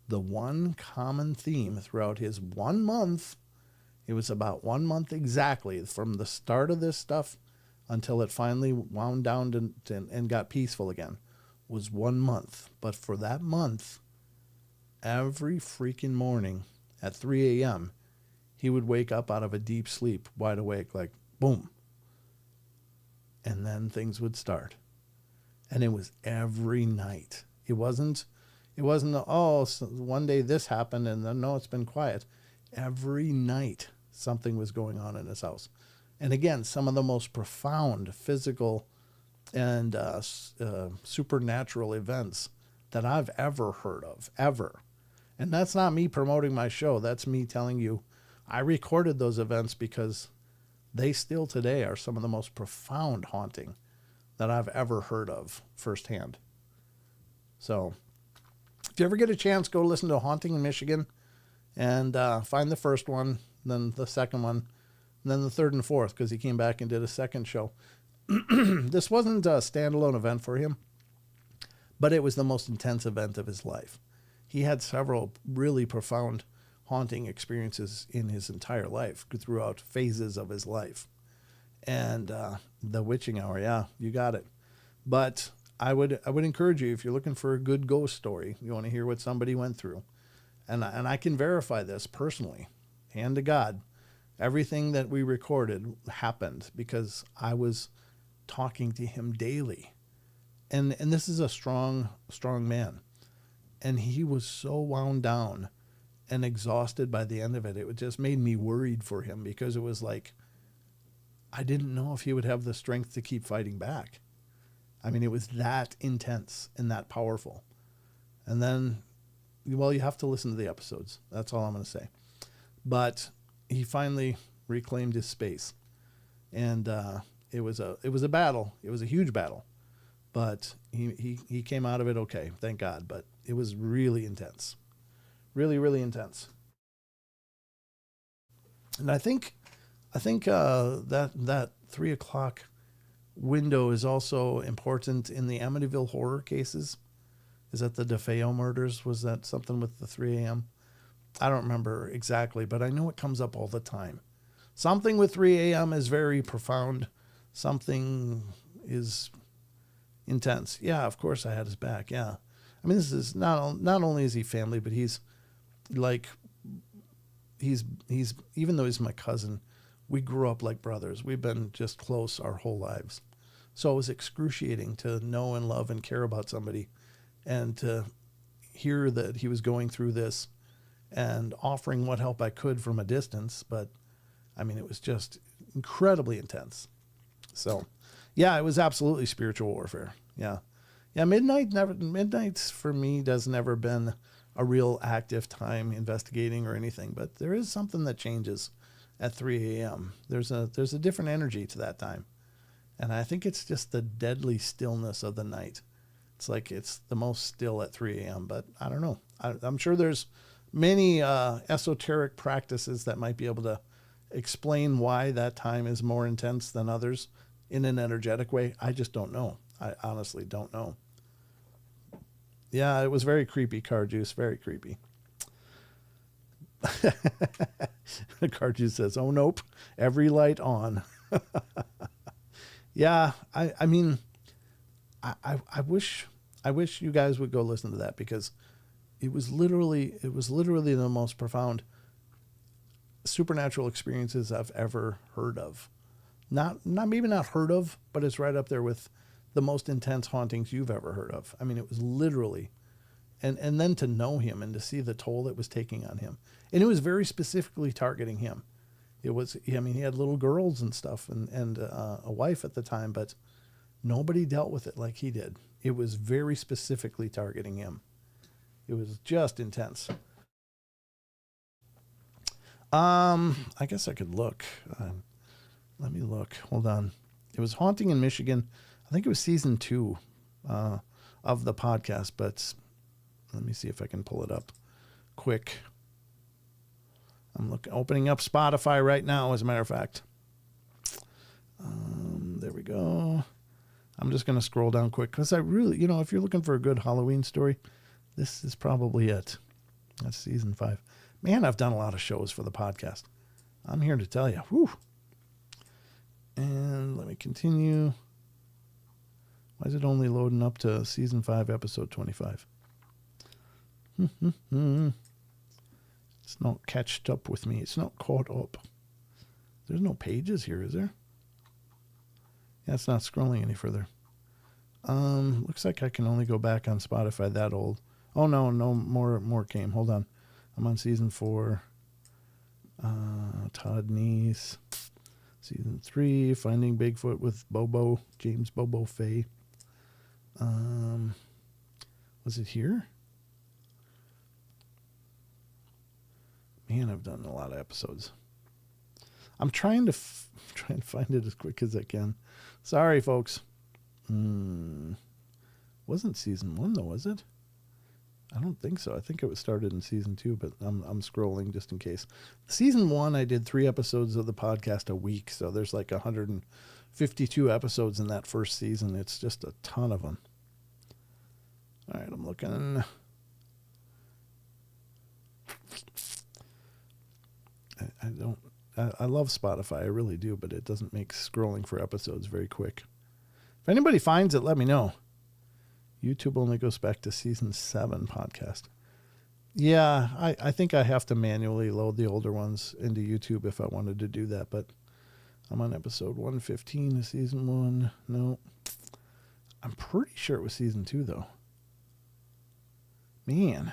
the one common theme throughout his 1 month, it was about 1 month exactly from the start of this stuff until it finally wound down and got peaceful again, was 1 month. But for that month, every freaking morning at 3 a.m., he would wake up out of a deep sleep, wide awake, like boom. And then things would start. And it was every night. It wasn't, so one day this happened and then, no, it's been quiet. Every night something was going on in his house. And again, some of the most profound physical and supernatural events that I've ever heard of, ever. And that's not me promoting my show. That's me telling you I recorded those events because they still today are some of the most profound haunting that I've ever heard of firsthand. So if you ever get a chance, go listen to a Haunting in Michigan and find the first one, then the second one, and then the third and fourth, because he came back and did a second show. This wasn't a standalone event for him, but it was the most intense event of his life. He had several really profound haunting experiences in his entire life, throughout phases of his life. And the witching hour, yeah, you got it. But I would encourage you, if you're looking for a good ghost story, you want to hear what somebody went through. And I can verify this personally, hand to God. Everything that we recorded happened because I was talking to him daily. And this is a strong man. And he was so wound down and exhausted by the end of it. It just made me worried for him because it was like, I didn't know if he would have the strength to keep fighting back. I mean, it was that intense and that powerful. And then, well, you have to listen to the episodes. That's all I'm going to say. But he finally reclaimed his space. And it was a battle. It was a huge battle. But he came out of it okay, thank God. But it was really intense. Really, really intense. And I think that 3 o'clock window is also important in the Amityville horror cases. Is that the DeFeo murders? Was that something with the 3 a.m.? I don't remember exactly, but I know it comes up all the time. something with 3 a.m. is very profound. Something is intense. Yeah, of course I had his back. Yeah. I mean, this is not only is he family, but he's even though he's my cousin, we grew up like brothers. We've been just close our whole lives. So it was excruciating to know and love and care about somebody, and to hear that he was going through this and offering what help I could from a distance. But I mean, it was just incredibly intense. So yeah, it was absolutely spiritual warfare. Yeah. Yeah. Midnights for me has never been a real active time investigating or anything, but there is something that changes at 3 a.m. There's a different energy to that time. And I think it's just the deadly stillness of the night. It's like it's the most still at 3 a.m., but I don't know. I'm sure there's many esoteric practices that might be able to explain why that time is more intense than others in an energetic way. I just don't know. I honestly don't know. Yeah, it was very creepy, Car Juice, very creepy. Car Juice says, oh, nope, every light on. Yeah, I mean, I wish you guys would go listen to that, because it was literally the most profound supernatural experiences I've ever heard of. Maybe not heard of, but it's right up there with the most intense hauntings you've ever heard of. I mean, it was literally, and then to know him and to see the toll it was taking on him. And it was very specifically targeting him. It was, I mean, he had little girls and stuff and a wife at the time, but nobody dealt with it like he did. It was very specifically targeting him. It was just intense. I guess I could look. Let me look. Hold on. It was Haunting in Michigan. I think it was season 2 of the podcast, but let me see if I can pull it up quick. I'm opening up Spotify right now, as a matter of fact. There we go. I'm just going to scroll down quick, because I really, if you're looking for a good Halloween story, this is probably it. That's season 5. Man, I've done a lot of shows for the podcast. I'm here to tell you. Whew. And let me continue. Why is it only loading up to season 5, episode 25? It's not catched up with me. It's not caught up. There's no pages here, is there? Yeah, it's not scrolling any further. Looks like I can only go back on Spotify that old. Oh, no, more came. Hold on. I'm on season 4. Todd Neese. Season 3, Finding Bigfoot with Bobo, James Bobo Fay. Was it here? Man, I've done a lot of episodes. I'm trying to find it as quick as I can. Sorry, folks. Wasn't season 1 though, was it? I don't think so. I think it was started in season 2, but I'm scrolling just in case. Season 1, I did 3 episodes of the podcast a week, so there's like 152 episodes in that first season. It's just a ton of them. All right, I'm looking. I love Spotify, I really do, but it doesn't make scrolling for episodes very quick. If anybody finds it, let me know. YouTube only goes back to season 7 podcast. Yeah, I think I have to manually load the older ones into YouTube if I wanted to do that, but I'm on episode 115 of season 1. No, I'm pretty sure it was season 2 though. Man.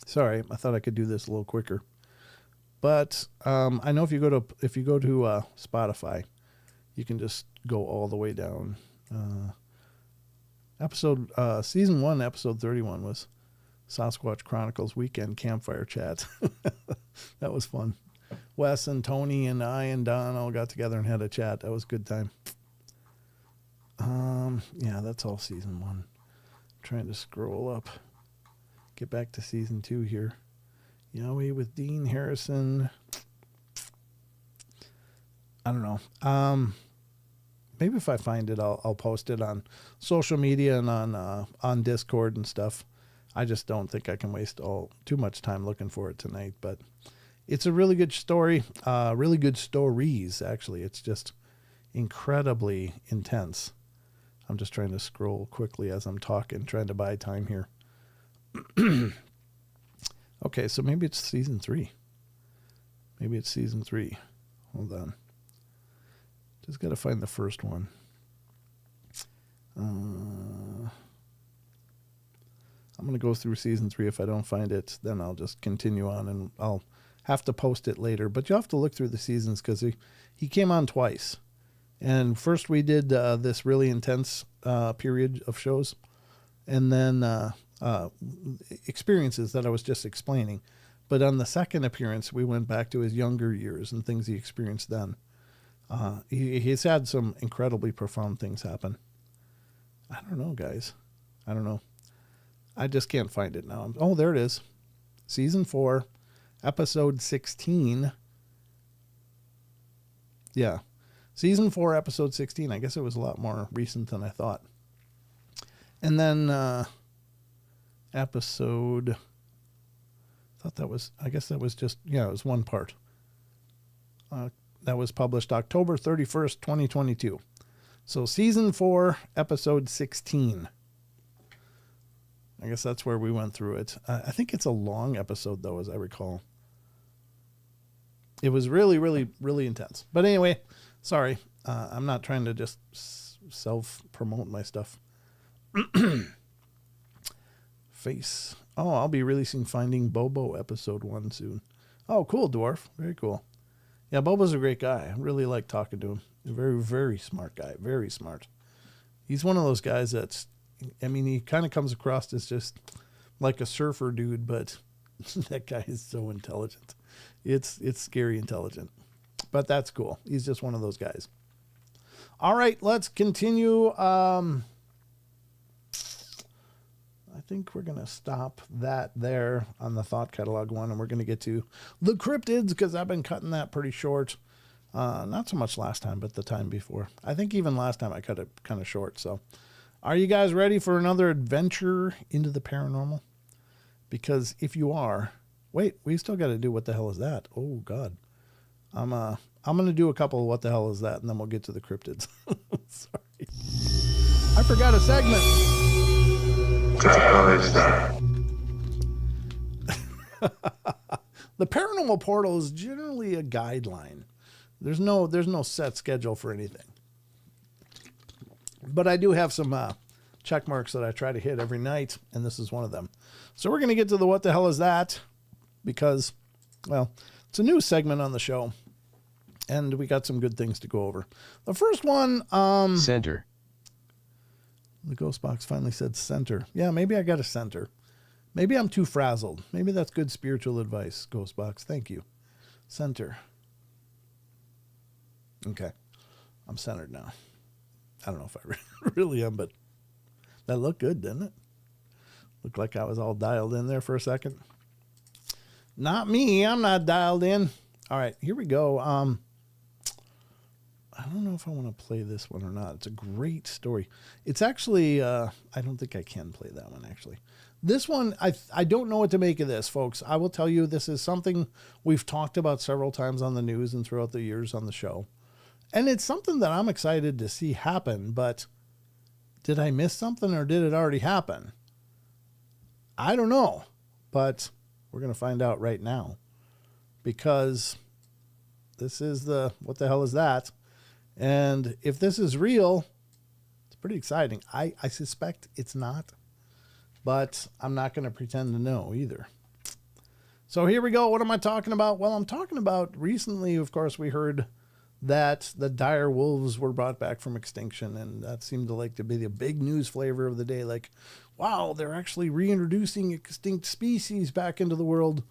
Sorry, I thought I could do this a little quicker. But I know if you go to Spotify, you can just go all the way down. Season 1, episode 31 was Sasquatch Chronicles Weekend Campfire Chat. That was fun. Wes and Tony and I and Don all got together and had a chat. That was a good time. Yeah, that's all season 1. I'm trying to scroll up. Get back to season 2 here. Yahweh with Dean Harrison. I don't know. Maybe if I find it, I'll post it on social media and on Discord and stuff. I just don't think I can waste too much time looking for it tonight. But It's a really good story, really good stories, actually. It's just incredibly intense. I'm just trying to scroll quickly as I'm talking, trying to buy time here. Okay, so maybe it's season 3. Maybe it's season 3. Hold on. Just got to find the first one. I'm going to go through season 3. If I don't find it, then I'll just continue on and I'll have to post it later. But you have to look through the seasons because he came on twice. And first we did this really intense period of shows. And then experiences that I was just explaining. But on the second appearance, we went back to his younger years and things he experienced then. He's had some incredibly profound things happen. I don't know, guys. I don't know. I just can't find it now. Oh, there it is. Season 4, episode 16. Yeah. Season 4, episode 16. I guess it was a lot more recent than I thought. And then episode... I guess that was just, it was one part. That was published October 31st, 2022. So season 4, episode 16. I guess that's where we went through it. I think it's a long episode, though, as I recall. It was really, really, really intense. But anyway, sorry. I'm not trying to just self-promote my stuff. Face. Oh, I'll be releasing Finding Bobo episode 1 soon. Oh, cool, Dwarf. Very cool. Yeah, Bobo's a great guy. I really like talking to him. He's a very, very smart guy. Very smart. He's one of those guys that's, he kind of comes across as just like a surfer dude, but that guy is so intelligent. It's scary intelligent. But that's cool. He's just one of those guys. All right, let's continue. I think we're going to stop that there on the Thought Catalog one, and we're going to get to the cryptids because I've been cutting that pretty short. Not so much last time, but the time before. I think even last time I cut it kind of short. So are you guys ready for another adventure into the paranormal? Because if you are, wait, we still got to do What the Hell Is That? Oh, God. I'm going to do a couple of What the Hell Is That, and then we'll get to the cryptids. Sorry. I forgot a segment. What the hell is that? The Paranormal Portal is generally a guideline. There's no set schedule for anything. But I do have some check marks that I try to hit every night, and this is one of them. So we're going to get to the What the Hell Is That? Because, well, it's a new segment on the show, and we got some good things to go over. The first one... Center. The ghost box finally said center. Yeah, maybe I got a center. Maybe I'm too frazzled. Maybe that's good spiritual advice, ghost box. Thank you. Center. Okay. I'm centered now. I don't know if I really am, but that looked good, didn't it? Looked like I was all dialed in there for a second. Not me. I'm not dialed in. All right, here we go. I don't know if I want to play this one or not. It's a great story. It's actually, I don't think I can play that one, actually. This one, I don't know what to make of this, folks. I will tell you, this is something we've talked about several times on the news and throughout the years on the show. And it's something that I'm excited to see happen, but did I miss something or did it already happen? I don't know, but we're going to find out right now because this is the, what the hell is that? And if this is real, it's pretty exciting. I suspect it's not, but I'm not going to pretend to know either. So here we go. What am I talking about? Well, I'm talking about recently, of course, we heard that the dire wolves were brought back from extinction, and that seemed to be the big news flavor of the day. Like, wow, they're actually reintroducing extinct species back into the world.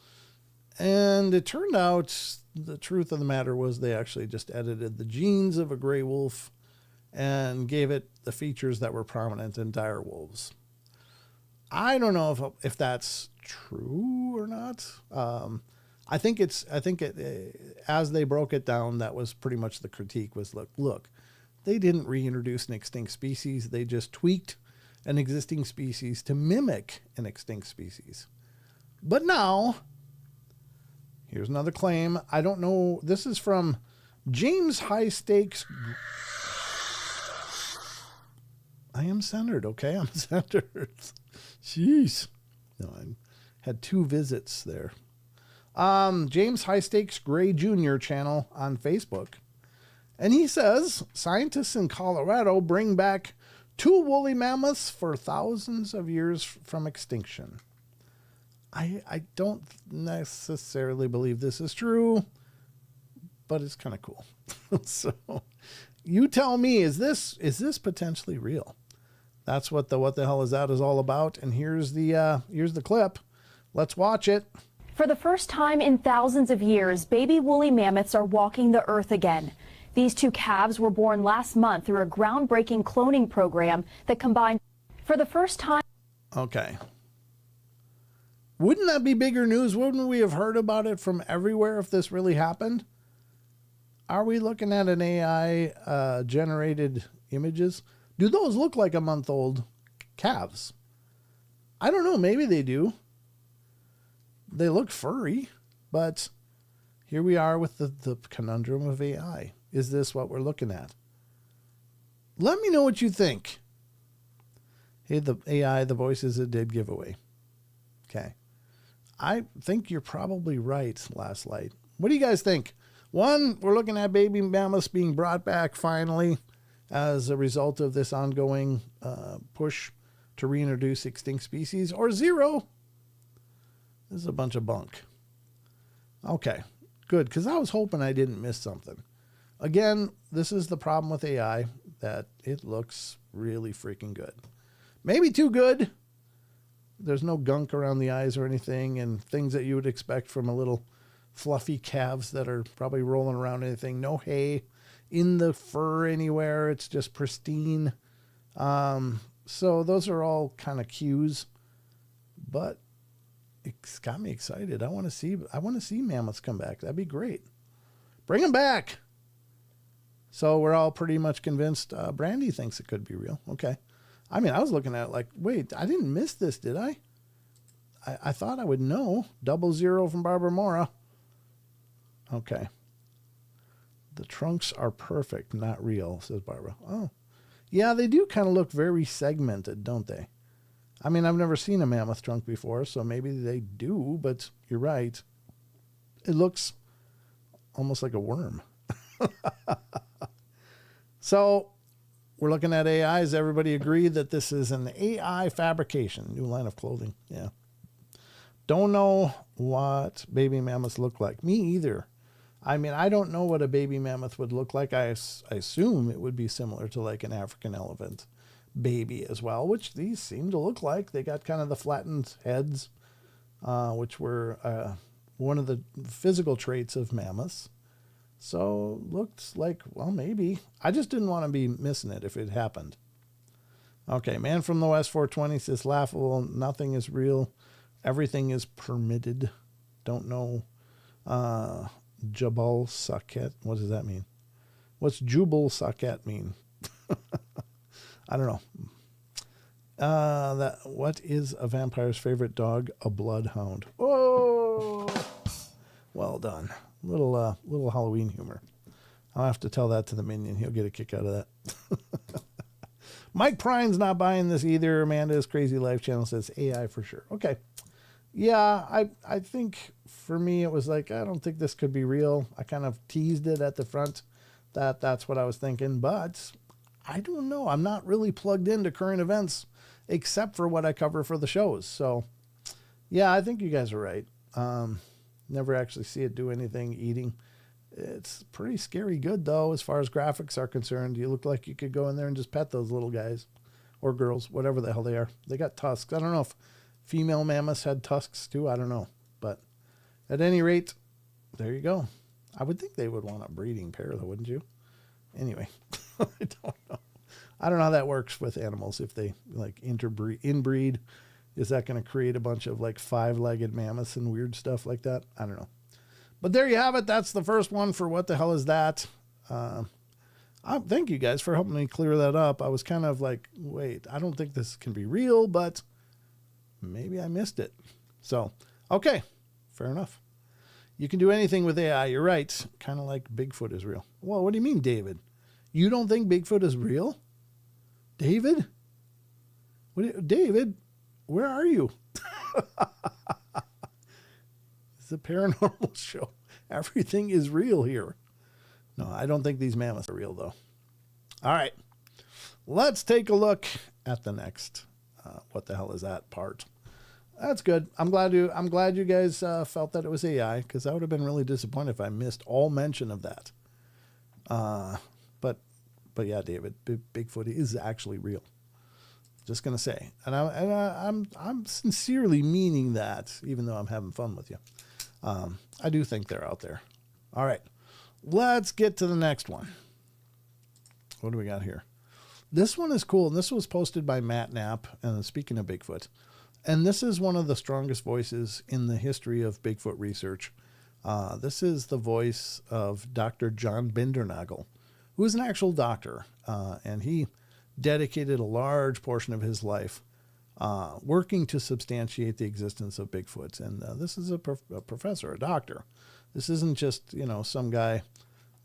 And it turned out the truth of the matter was they actually just edited the genes of a gray wolf and gave it the features that were prominent in dire wolves. I don't know if that's true or not. I think as they broke it down, that was pretty much the critique was, look, they didn't reintroduce an extinct species. They just tweaked an existing species to mimic an extinct species. But now, Here's another claim. I don't know. This is from James High Stakes. I am centered, okay? I'm centered. Jeez. No, I had 2 visits there. James High Stakes Gray Jr. channel on Facebook. And he says, scientists in Colorado bring back 2 woolly mammoths for thousands of years from extinction. I don't necessarily believe this is true, but it's kind of cool. So you tell me, is this potentially real? That's what the hell is that is all about. And here's the clip. Let's watch it. For the first time in thousands of years, baby woolly mammoths are walking the earth again. These 2 calves were born last month through a groundbreaking cloning program that combined for the first time. Okay. Wouldn't that be bigger news? Wouldn't we have heard about it from everywhere if this really happened? Are we looking at an AI generated images? Do those look like a month-old calves? I don't know. Maybe they do. They look furry, but here we are with the conundrum of AI. Is this what we're looking at? Let me know what you think. Hey, the AI, the voice is a dead giveaway. Okay. I think you're probably right, Last Light. What do you guys think? 1, we're looking at baby mammoths being brought back finally as a result of this ongoing push to reintroduce extinct species, or 0. This is a bunch of bunk. Okay, good, because I was hoping I didn't miss something. Again, this is the problem with AI, that it looks really freaking good. Maybe too good. There's no gunk around the eyes or anything, and things that you would expect from a little fluffy calves that are probably rolling around anything. No hay in the fur anywhere. It's just pristine. So those are all kind of cues, but it's got me excited. I want to see mammoths come back. That'd be great. Bring them back. So we're all pretty much convinced. Brandy thinks it could be real. Okay. I mean, I was looking at it like, wait, I didn't miss this, did I? I thought I would know. 00 from Barbara Mora. Okay. The trunks are perfect, not real, says Barbara. Oh. Yeah, they do kind of look very segmented, don't they? I mean, I've never seen a mammoth trunk before, so maybe they do, but you're right. It looks almost like a worm. So we're looking at AIs. Everybody agree that this is an AI fabrication. New line of clothing. Yeah. Don't know what baby mammoths look like. Me either. I mean, I don't know what a baby mammoth would look like. I assume it would be similar to like an African elephant baby as well, which these seem to look like. They got kind of the flattened heads, which were one of the physical traits of mammoths. So looked like, well, maybe. I just didn't want to be missing it if it happened. Okay, Man from the West 420 says, laughable, nothing is real. Everything is permitted. Don't know. Jabal Saket. What does that mean? What's Jubal Saket mean? I don't know. What is a vampire's favorite dog? A bloodhound. Oh, well done. Little Halloween humor. I'll have to tell that to the minion. He'll get a kick out of that. Mike Prine's not buying this either. Amanda's Crazy Life channel says AI for sure. Okay. Yeah, I think for me it was like, I don't think this could be real. I kind of teased it at the front that's what I was thinking, but I don't know. I'm not really plugged into current events except for what I cover for the shows. So yeah, I think you guys are right. Never actually see it do anything eating. It's pretty scary good though, as far as graphics are concerned. You look like you could go in there and just pet those little guys or girls, whatever the hell they are. They got tusks. I don't know if female mammoths had tusks too. I don't know. But at any rate, there you go. I would think they would want a breeding pair though, wouldn't you? Anyway, I don't know. I don't know how that works with animals. If they like inbreed, is that going to create a bunch of like 5-legged mammoths and weird stuff like that? I don't know. But there you have it. That's the first one for What the Hell Is That? Thank you guys for helping me clear that up. I was kind of like, wait, I don't think this can be real, but maybe I missed it. So, okay, fair enough. You can do anything with AI. You're right. Kind of like Bigfoot is real. Well, what do you mean, David? You don't think Bigfoot is real? David? David, where are you? It's a paranormal show. Everything is real here. No, I don't think these mammoths are real, though. All right. Let's take a look at the next what the hell is that part. That's good. I'm glad you guys felt that it was AI, because I would have been really disappointed if I missed all mention of that. But yeah, David, Bigfoot is actually real. Just gonna say, and I'm sincerely meaning that, even though I'm having fun with you. I do think they're out there. All right, let's get to the next one. What do we got here? This one is cool, and this was posted by Matt Knapp. And speaking of Bigfoot, and this is one of the strongest voices in the history of Bigfoot research. This is the voice of Dr. John Bindernagel, who is an actual doctor, and he dedicated a large portion of his life working to substantiate the existence of Bigfoot. And this is a professor, a doctor. This isn't just, some guy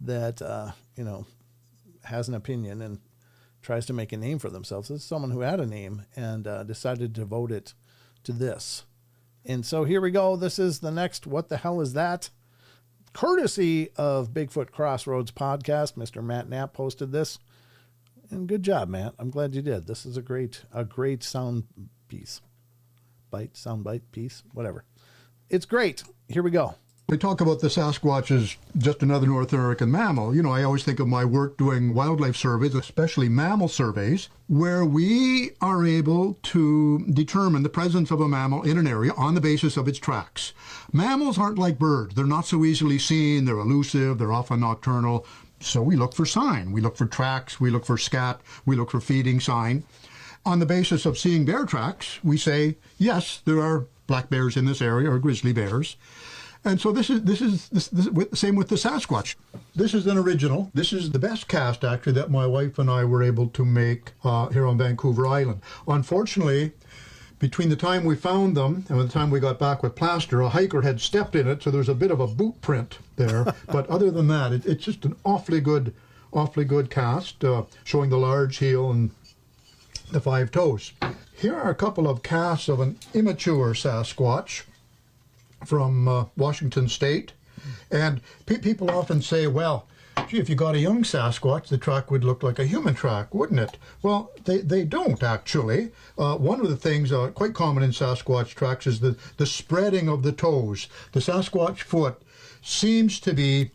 that, has an opinion and tries to make a name for themselves. This is someone who had a name and decided to devote it to this. And so here we go. This is the next What the Hell Is That? Courtesy of Bigfoot Crossroads podcast. Mr. Matt Knapp posted this. And good job, Matt. I'm glad you did. This is a great sound piece. Sound bite piece, whatever. It's great. Here we go. We talk about the Sasquatch as just another North American mammal. I always think of my work doing wildlife surveys, especially mammal surveys, where we are able to determine the presence of a mammal in an area on the basis of its tracks. Mammals aren't like birds. They're not so easily seen. They're elusive. They're often nocturnal. So we look for sign. We look for tracks. We look for scat. We look for feeding sign. On the basis of seeing bear tracks, we say, yes, there are black bears in this area or grizzly bears. And so this is same with the Sasquatch. This is an original. This is the best cast, actually, that my wife and I were able to make here on Vancouver Island. Unfortunately, between the time we found them and the time we got back with plaster, a hiker had stepped in it, so there's a bit of a boot print there. But other than that, it's just an awfully good cast, showing the large heel and the 5 toes. Here are a couple of casts of an immature Sasquatch from Washington State. And people often say, well, gee, if you got a young Sasquatch, the track would look like a human track, wouldn't it? Well, they don't, actually. One of the things quite common in Sasquatch tracks is the spreading of the toes. The Sasquatch foot seems to be,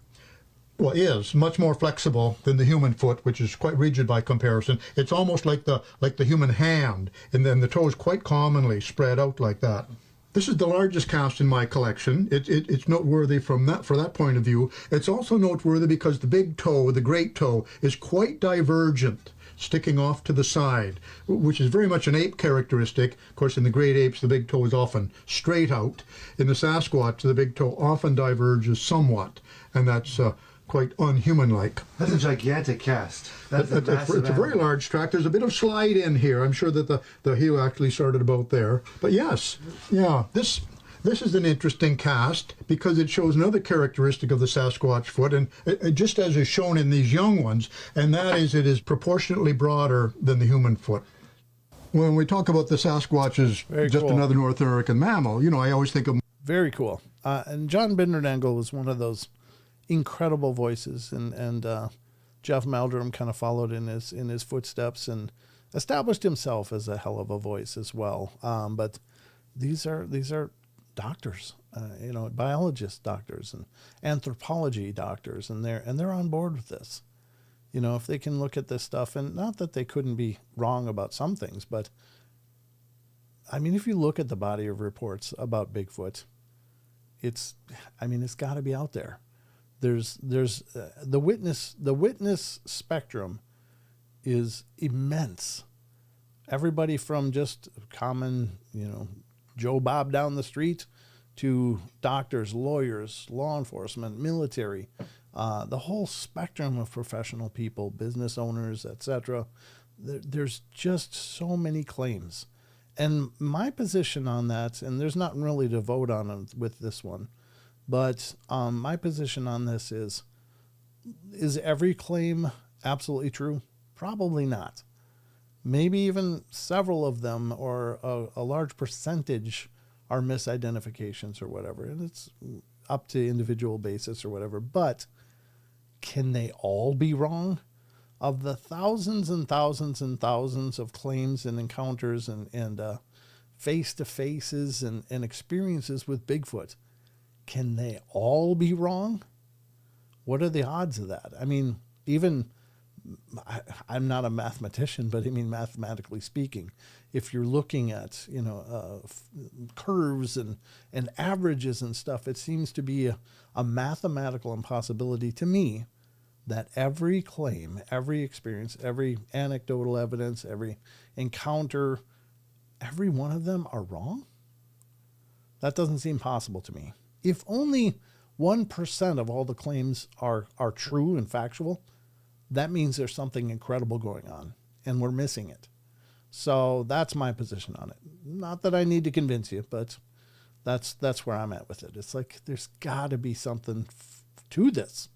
is much more flexible than the human foot, which is quite rigid by comparison. It's almost like the human hand, and then the toes quite commonly spread out like that. This is the largest cast in my collection. It's noteworthy for that point of view. It's also noteworthy because the big toe, the great toe, is quite divergent, sticking off to the side, which is very much an ape characteristic. Of course, in the great apes, the big toe is often straight out. In the Sasquatch, the big toe often diverges somewhat, and that's quite unhuman-like. That's a gigantic cast. It's a very large track. There's a bit of slide in here. I'm sure that the heel actually started about there. But yes, yeah, this is an interesting cast because it shows another characteristic of the Sasquatch foot, and it just as is shown in these young ones, and that is it is proportionately broader than the human foot. When we talk about the Sasquatch as just another North American mammal, I always think of... Very cool. And John Bindernagel was one of those incredible voices, and Jeff Meldrum kind of followed in his footsteps and established himself as a hell of a voice as well. But these are doctors, biologists, doctors, and anthropology doctors, and they're on board with this. If they can look at this stuff, and not that they couldn't be wrong about some things, but I mean, if you look at the body of reports about Bigfoot, it's got to be out there. There's the witness spectrum is immense. Everybody from just common, Joe Bob down the street to doctors, lawyers, law enforcement, military, the whole spectrum of professional people, business owners, etc. There's just so many claims. And my position on that, and there's not really to vote on with this one, But my position on this is every claim absolutely true? Probably not. Maybe even several of them, or a large percentage, are misidentifications or whatever. And it's up to individual basis or whatever. But can they all be wrong? Of the thousands and thousands and thousands of claims and encounters and face-to-faces and experiences with Bigfoot, can they all be wrong? What are the odds of that? I mean, even... I'm not a mathematician, but I mean, mathematically speaking, if you're looking at, curves and averages and stuff, it seems to be a mathematical impossibility to me that every claim, every experience, every anecdotal evidence, every encounter, every one of them are wrong. That doesn't seem possible to me. If only 1% of all the claims are true and factual, that means there's something incredible going on and we're missing it. So that's my position on it. Not that I need to convince you, but that's where I'm at with it. It's like, there's got to be something to this.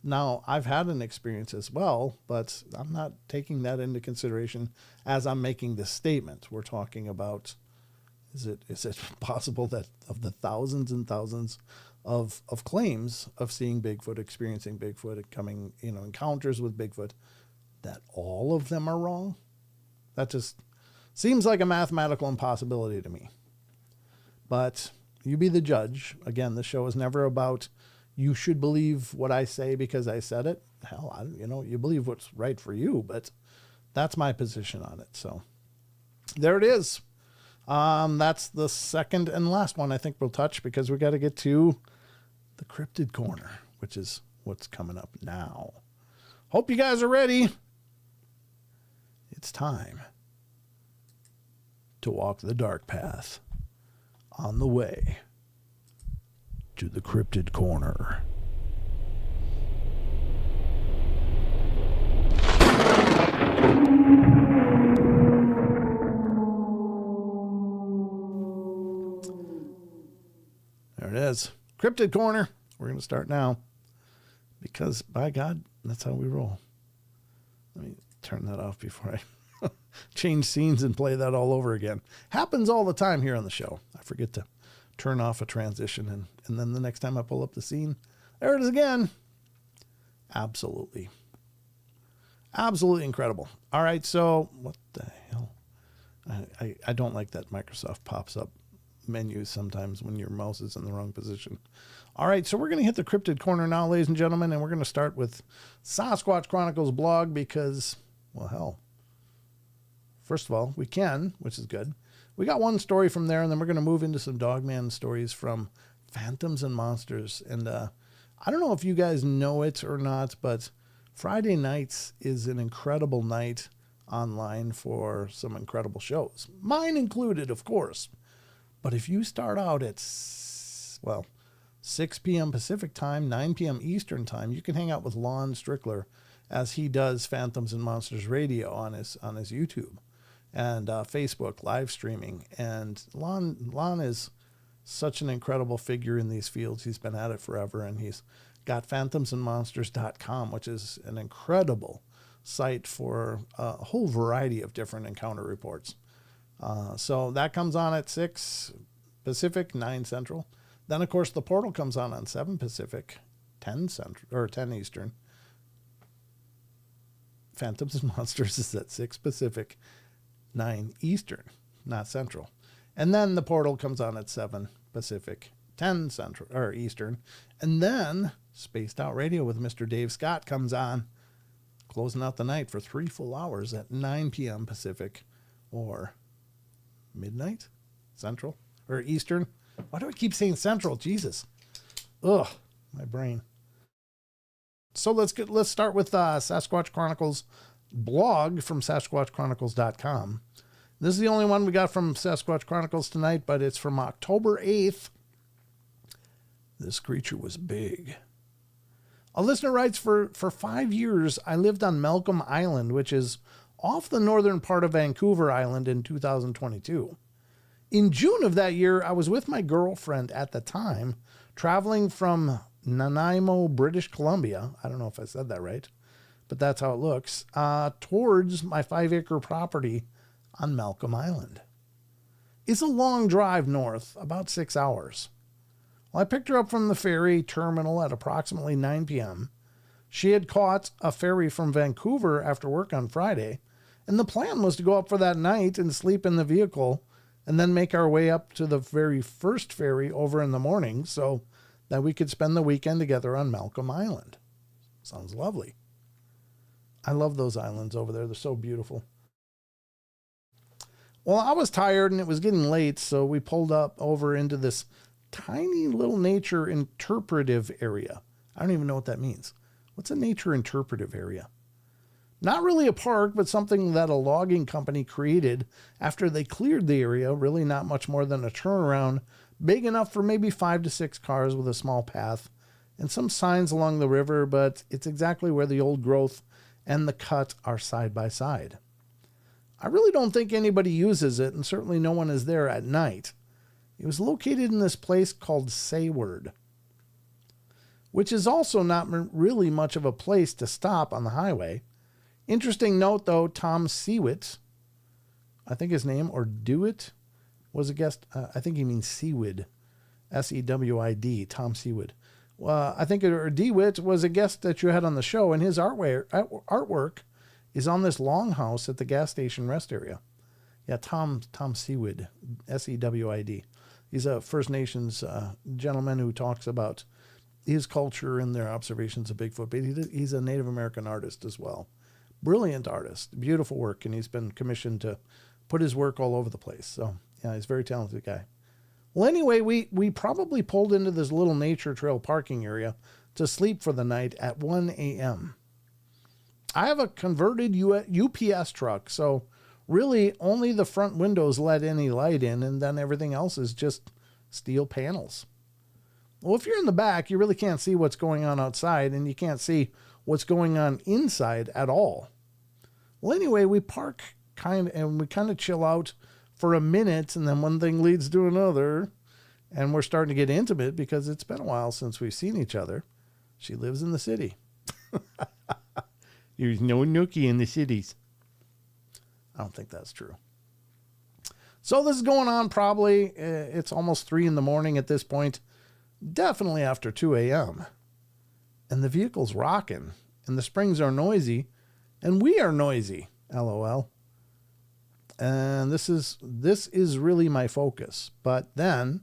Now, I've had an experience as well, but I'm not taking that into consideration as I'm making this statement. We're talking about, is it possible that of the thousands and thousands of claims of seeing Bigfoot, experiencing Bigfoot, coming, encounters with Bigfoot, that all of them are wrong? That just seems like a mathematical impossibility to me. But you be the judge. Again, the show is never about you should believe what I say because I said it. Hell, you believe what's right for you, but that's my position on it. So there it is. That's the second and last one I think we'll touch, because we got to get to the Cryptid Corner, which is what's coming up now. Hope you guys are ready. It's time to walk the dark path on the way to the Cryptid Corner. There it is. Cryptid Corner. We're going to start now because, by God, that's how we roll. Let me turn that off before I change scenes and play that all over again. Happens all the time here on the show. I forget to turn off a transition, and then the next time I pull up the scene, there it is again. Absolutely incredible. All right, so what the hell? I don't like that Microsoft pops up menus sometimes when your mouse is in the wrong position. All right, so we're going to hit the Cryptid Corner now, ladies and gentlemen, and we're going to start with Sasquatch Chronicles blog because, well, hell, first of all, we can, which is good. We got one story from there, and then we're going to move into some Dogman stories from Phantoms and Monsters. And I don't know if you guys know it or not, but Friday nights is an incredible night online for some incredible shows. Mine included, of course. But if you start out at, 6 p.m. Pacific time, 9 p.m. Eastern time, you can hang out with Lon Strickler as he does Phantoms and Monsters Radio on his YouTube and Facebook live streaming. And Lon is such an incredible figure in these fields. He's been at it forever, and he's got phantomsandmonsters.com, which is an incredible site for a whole variety of different encounter reports. So that comes on at 6 Pacific, 9 Central. Then, of course, the Portal comes on 7 Pacific, 10 Central, or 10 Eastern. Phantoms and Monsters is at 6 Pacific, 9 Eastern, not Central. And then the Portal comes on at 7 Pacific, 10 Central, or Eastern. And then Spaced Out Radio with Mr. Dave Scott comes on, closing out the night for 3 full hours at 9 p.m. Pacific, or midnight Central, or Eastern. Why do I keep saying Central? Jesus. Ugh, my brain. So let's start with Sasquatch Chronicles blog from SasquatchChronicles.com. This is the only one we got from Sasquatch Chronicles tonight, but it's from October 8th. This creature was big. A listener writes, for 5 years, I lived on Malcolm Island, which is off the northern part of Vancouver Island in 2022. In June of that year, I was with my girlfriend at the time, traveling from Nanaimo, British Columbia. I don't know if I said that right, but that's how it looks, towards my 5-acre property on Malcolm Island. It's a long drive north, about 6 hours. Well, I picked her up from the ferry terminal at approximately 9 p.m. She had caught a ferry from Vancouver after work on Friday, and the plan was to go up for that night and sleep in the vehicle and then make our way up to the very first ferry over in the morning so that we could spend the weekend together on Malcolm Island. Sounds lovely. I love those islands over there. They're so beautiful. Well, I was tired and it was getting late, so we pulled up over into this tiny little nature interpretive area. I don't even know what that means. What's a nature interpretive area? Not really a park, but something that a logging company created after they cleared the area. Really not much more than a turnaround, big enough for maybe 5 to 6 cars with a small path and some signs along the river, but it's exactly where the old growth and the cut are side by side. I really don't think anybody uses it, and certainly no one is there at night. It was located in this place called Sayward, which is also not really much of a place to stop on the highway. Interesting note, though, Tom Sewitt, I think his name, or Dewitt, was a guest. I think he means Sewid, S-E-W-I-D, Tom Sewitt. I think DeWitt was a guest that you had on the show, and his artwork is on this longhouse at the gas station rest area. Yeah, Tom Sewid, S-E-W-I-D. He's a First Nations gentleman who talks about his culture and their observations of Bigfoot, but he's a Native American artist as well. Brilliant artist, beautiful work, and he's been commissioned to put his work all over the place. So, yeah, he's a very talented guy. Well, anyway, we probably pulled into this little nature trail parking area to sleep for the night at 1 a.m. I have a converted UPS truck, so really only the front windows let any light in, and then everything else is just steel panels. Well, if you're in the back, you really can't see what's going on outside, and you can't see what's going on inside at all. Well, anyway, we park kind of chill out for a minute, and then one thing leads to another, and we're starting to get intimate because it's been a while since we've seen each other. She lives in the city. There's no nookie in the cities. I don't think that's true. So this is going on probably, it's almost 3 a.m. at this point, definitely after 2 a.m. And the vehicle's rocking, and the springs are noisy, and we are noisy, LOL. And this is really my focus. But then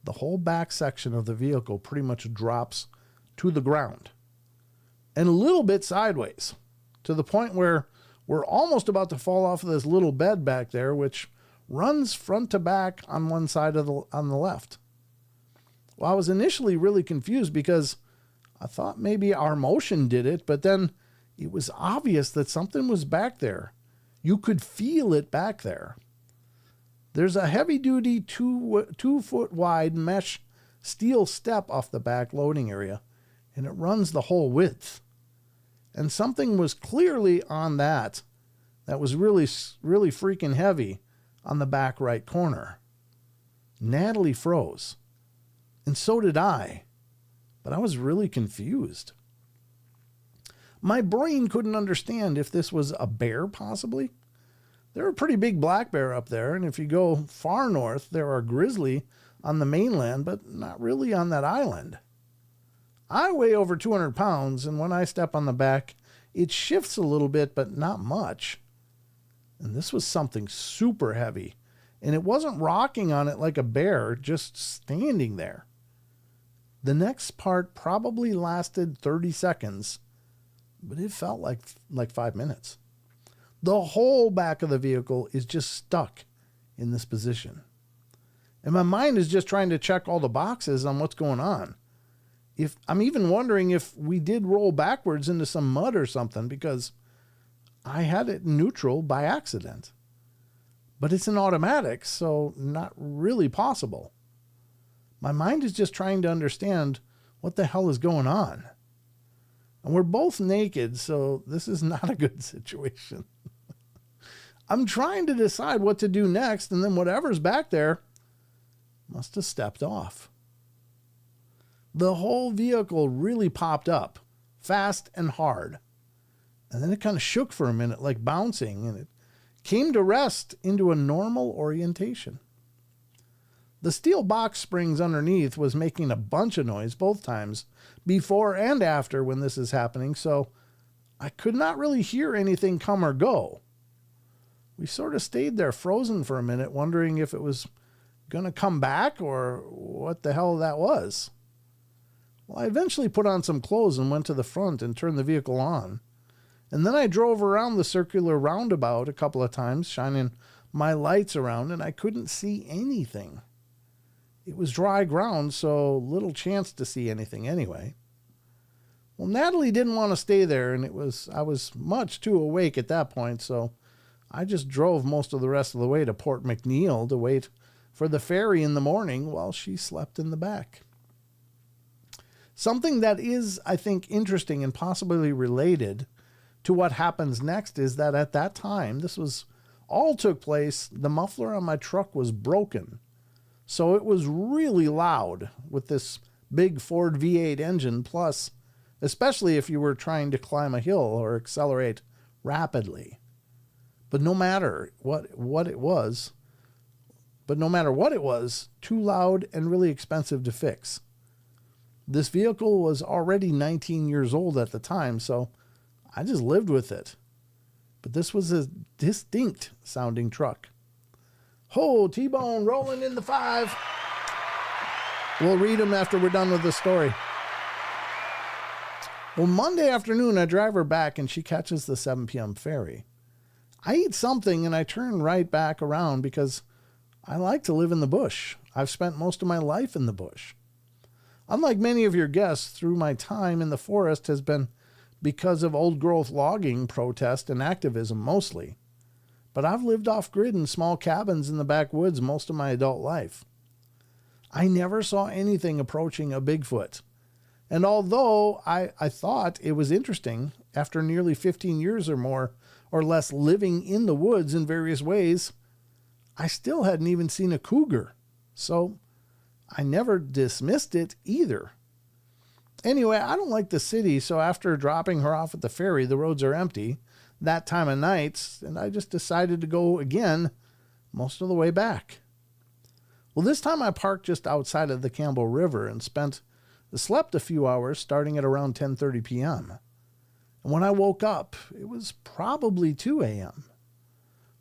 the whole back section of the vehicle pretty much drops to the ground and a little bit sideways to the point where we're almost about to fall off of this little bed back there, which runs front to back on one side on the left. Well, I was initially really confused because I thought maybe our motion did it, but then it was obvious that something was back there. You could feel it back there. There's a heavy-duty 2-foot wide mesh steel step off the back loading area, and it runs the whole width. And something was clearly on that was really, really freaking heavy on the back right corner. Natalie froze, and so did I, but I was really confused. My brain couldn't understand if this was a bear, possibly. There are a pretty big black bear up there, and if you go far north, there are grizzly on the mainland, but not really on that island. I weigh over 200 pounds, and when I step on the back, it shifts a little bit, but not much. And this was something super heavy, and it wasn't rocking on it like a bear, just standing there. The next part probably lasted 30 seconds, but it felt like 5 minutes. The whole back of the vehicle is just stuck in this position. And my mind is just trying to check all the boxes on what's going on. If I'm even wondering if we did roll backwards into some mud or something, because I had it neutral by accident. But it's an automatic, so not really possible. My mind is just trying to understand what the hell is going on. And we're both naked, so this is not a good situation. I'm trying to decide what to do next, and then whatever's back there must have stepped off. The whole vehicle really popped up, fast and hard. And then it kind of shook for a minute, like bouncing, and it came to rest into a normal orientation. The steel box springs underneath was making a bunch of noise both times, before and after when this is happening, so I could not really hear anything come or go. We sort of stayed there frozen for a minute, wondering if it was going to come back or what the hell that was. Well, I eventually put on some clothes and went to the front and turned the vehicle on. And then I drove around the circular roundabout a couple of times, shining my lights around, and I couldn't see anything. It was dry ground, so little chance to see anything anyway. Well, Natalie didn't want to stay there, and I was much too awake at that point, so I just drove most of the rest of the way to Port McNeill to wait for the ferry in the morning while she slept in the back. Something that is, I think, interesting and possibly related to what happens next is that at that time, this was all took place, the muffler on my truck was broken. So it was really loud with this big Ford V8 engine, plus, especially if you were trying to climb a hill or accelerate rapidly. But no matter what it was, too loud and really expensive to fix. This vehicle was already 19 years old at the time, so I just lived with it. But this was a distinct sounding truck. Ho, T-Bone rolling in the 5. We'll read them after we're done with the story. Well, Monday afternoon, I drive her back and she catches the 7 p.m. ferry. I eat something and I turn right back around because I like to live in the bush. I've spent most of my life in the bush. Unlike many of your guests, through my time in the forest has been because of old growth logging, protest, and activism mostly. But I've lived off-grid in small cabins in the backwoods most of my adult life. I never saw anything approaching a Bigfoot. And although I thought it was interesting, after nearly 15 years or more or less living in the woods in various ways, I still hadn't even seen a cougar. So I never dismissed it either. Anyway, I don't like the city, so after dropping her off at the ferry, the roads are empty that time of night, and I just decided to go again most of the way back. Well, this time I parked just outside of the Campbell River and slept a few hours starting at around 10:30 p.m. And when I woke up, it was probably 2 a.m.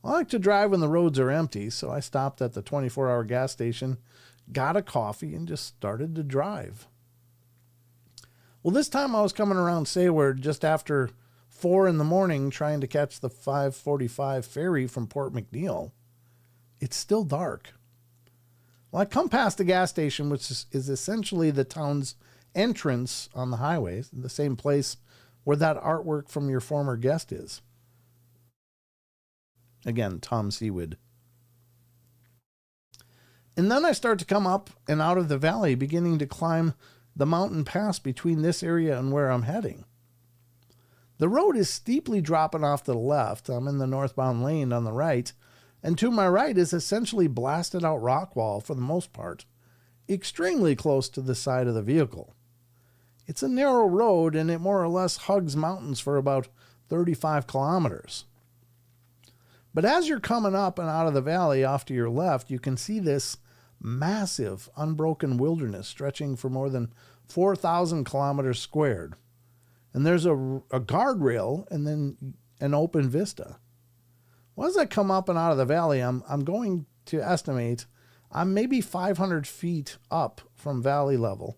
I like to drive when the roads are empty, so I stopped at the 24-hour gas station, got a coffee, and just started to drive. Well, this time I was coming around Sayward just after 4 in the morning trying to catch the 5:45 ferry from Port McNeill. It's still dark. Well, I come past the gas station, which is essentially the town's entrance on the highway, the same place where that artwork from your former guest is. Again, Tom Seawood. And then I start to come up and out of the valley, beginning to climb the mountain pass between this area and where I'm heading. The road is steeply dropping off to the left. I'm in the northbound lane on the right, and to my right is essentially blasted out rock wall for the most part, extremely close to the side of the vehicle. It's a narrow road, and it more or less hugs mountains for about 35 kilometers. But as you're coming up and out of the valley off to your left, you can see this massive unbroken wilderness stretching for more than 4,000 kilometers squared. And there's a guardrail and then an open vista. Well, as I come up and out of the valley, I'm going to estimate I'm maybe 500 feet up from valley level.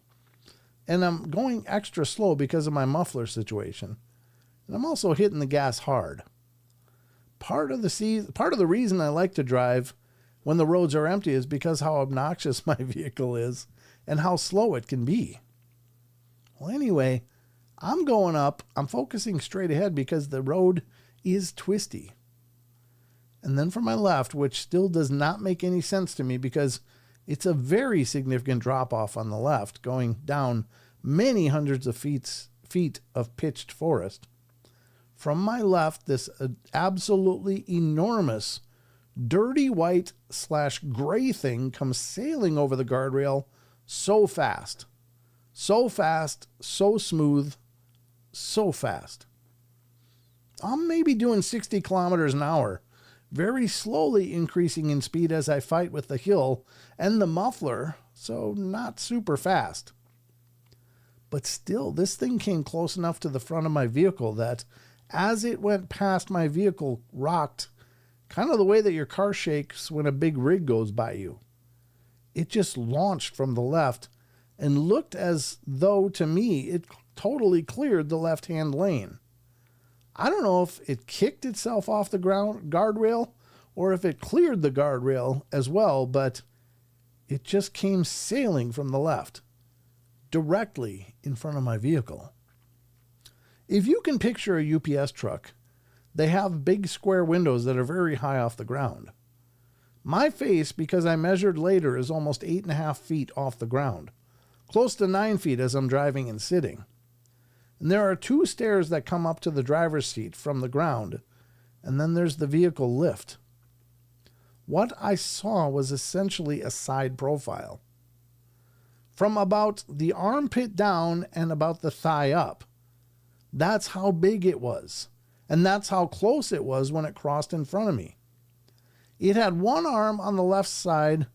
And I'm going extra slow because of my muffler situation. And I'm also hitting the gas hard. Part of the reason I like to drive when the roads are empty is because how obnoxious my vehicle is and how slow it can be. Well, anyway, I'm going up. I'm focusing straight ahead because the road is twisty. And then from my left, which still does not make any sense to me because it's a very significant drop off on the left, going down many hundreds of feet of pitched forest. From my left, this absolutely enormous, dirty white / gray thing comes sailing over the guardrail so fast. So fast, so smooth, so fast. I'm maybe doing 60 kilometers an hour, very slowly increasing in speed as I fight with the hill and the muffler, so not super fast. But still, this thing came close enough to the front of my vehicle that as it went past, my vehicle rocked, kind of the way that your car shakes when a big rig goes by you. It just launched from the left and looked as though, to me, it totally cleared the left-hand lane. I don't know if it kicked itself off the guardrail or if it cleared the guardrail as well, but it just came sailing from the left, directly in front of my vehicle. If you can picture a UPS truck, they have big square windows that are very high off the ground. My face, because I measured later, is almost 8.5 feet off the ground, close to 9 feet as I'm driving and sitting. And there are 2 stairs that come up to the driver's seat from the ground, and then there's the vehicle lift. What I saw was essentially a side profile. From about the armpit down and about the thigh up. That's how big it was. And that's how close it was when it crossed in front of me. It had one arm on the left side,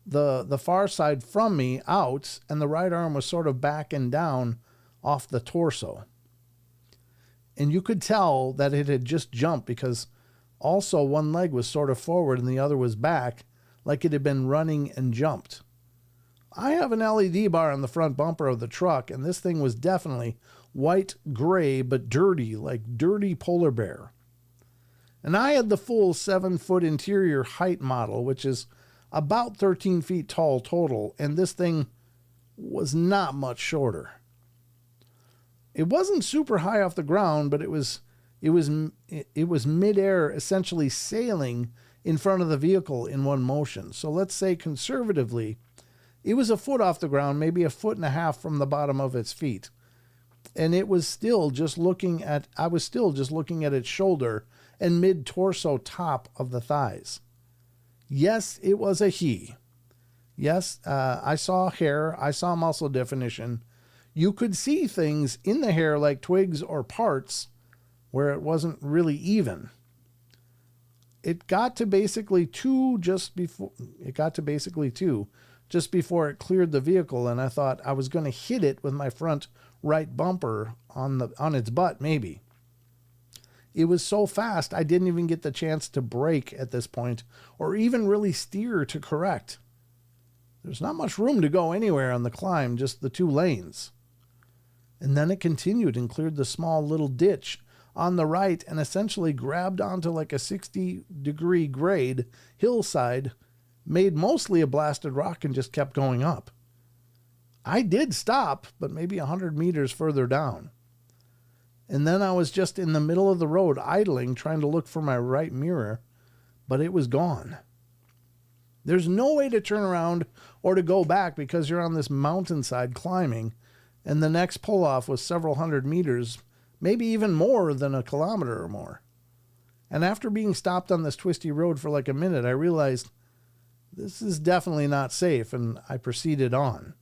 the far side from me, out, and the right arm was sort of back and down off the torso. And you could tell that it had just jumped because also one leg was sort of forward and the other was back, like it had been running and jumped. I have an LED bar on the front bumper of the truck, and this thing was definitely white, gray, but dirty, like dirty polar bear. And I had the full 7-foot interior height model, which is about 13 feet tall total, and this thing was not much shorter. It wasn't super high off the ground, but it was midair, essentially sailing in front of the vehicle in one motion. So let's say conservatively, it was a foot off the ground, maybe 1.5 feet from the bottom of its feet. And it was still just looking at, I was still just looking at its shoulder and mid-torso top of the thighs. Yes, it was a he. Yes, I saw hair, I saw muscle definition. You could see things in the hair like twigs or parts where it wasn't really even. It got to basically 2 just before it cleared the vehicle, and I thought I was going to hit it with my front right bumper on its butt, maybe. It was so fast I didn't even get the chance to brake at this point or even really steer to correct. There's not much room to go anywhere on the climb, just the 2 lanes. And then it continued and cleared the small little ditch on the right and essentially grabbed onto like a 60-degree grade hillside, made mostly a blasted rock, and just kept going up. I did stop, but maybe 100 meters further down. And then I was just in the middle of the road idling, trying to look for my right mirror, but it was gone. There's no way to turn around or to go back because you're on this mountainside climbing, and the next pull-off was several hundred meters, maybe even more than a kilometer or more. And after being stopped on this twisty road for like a minute, I realized this is definitely not safe, and I proceeded on.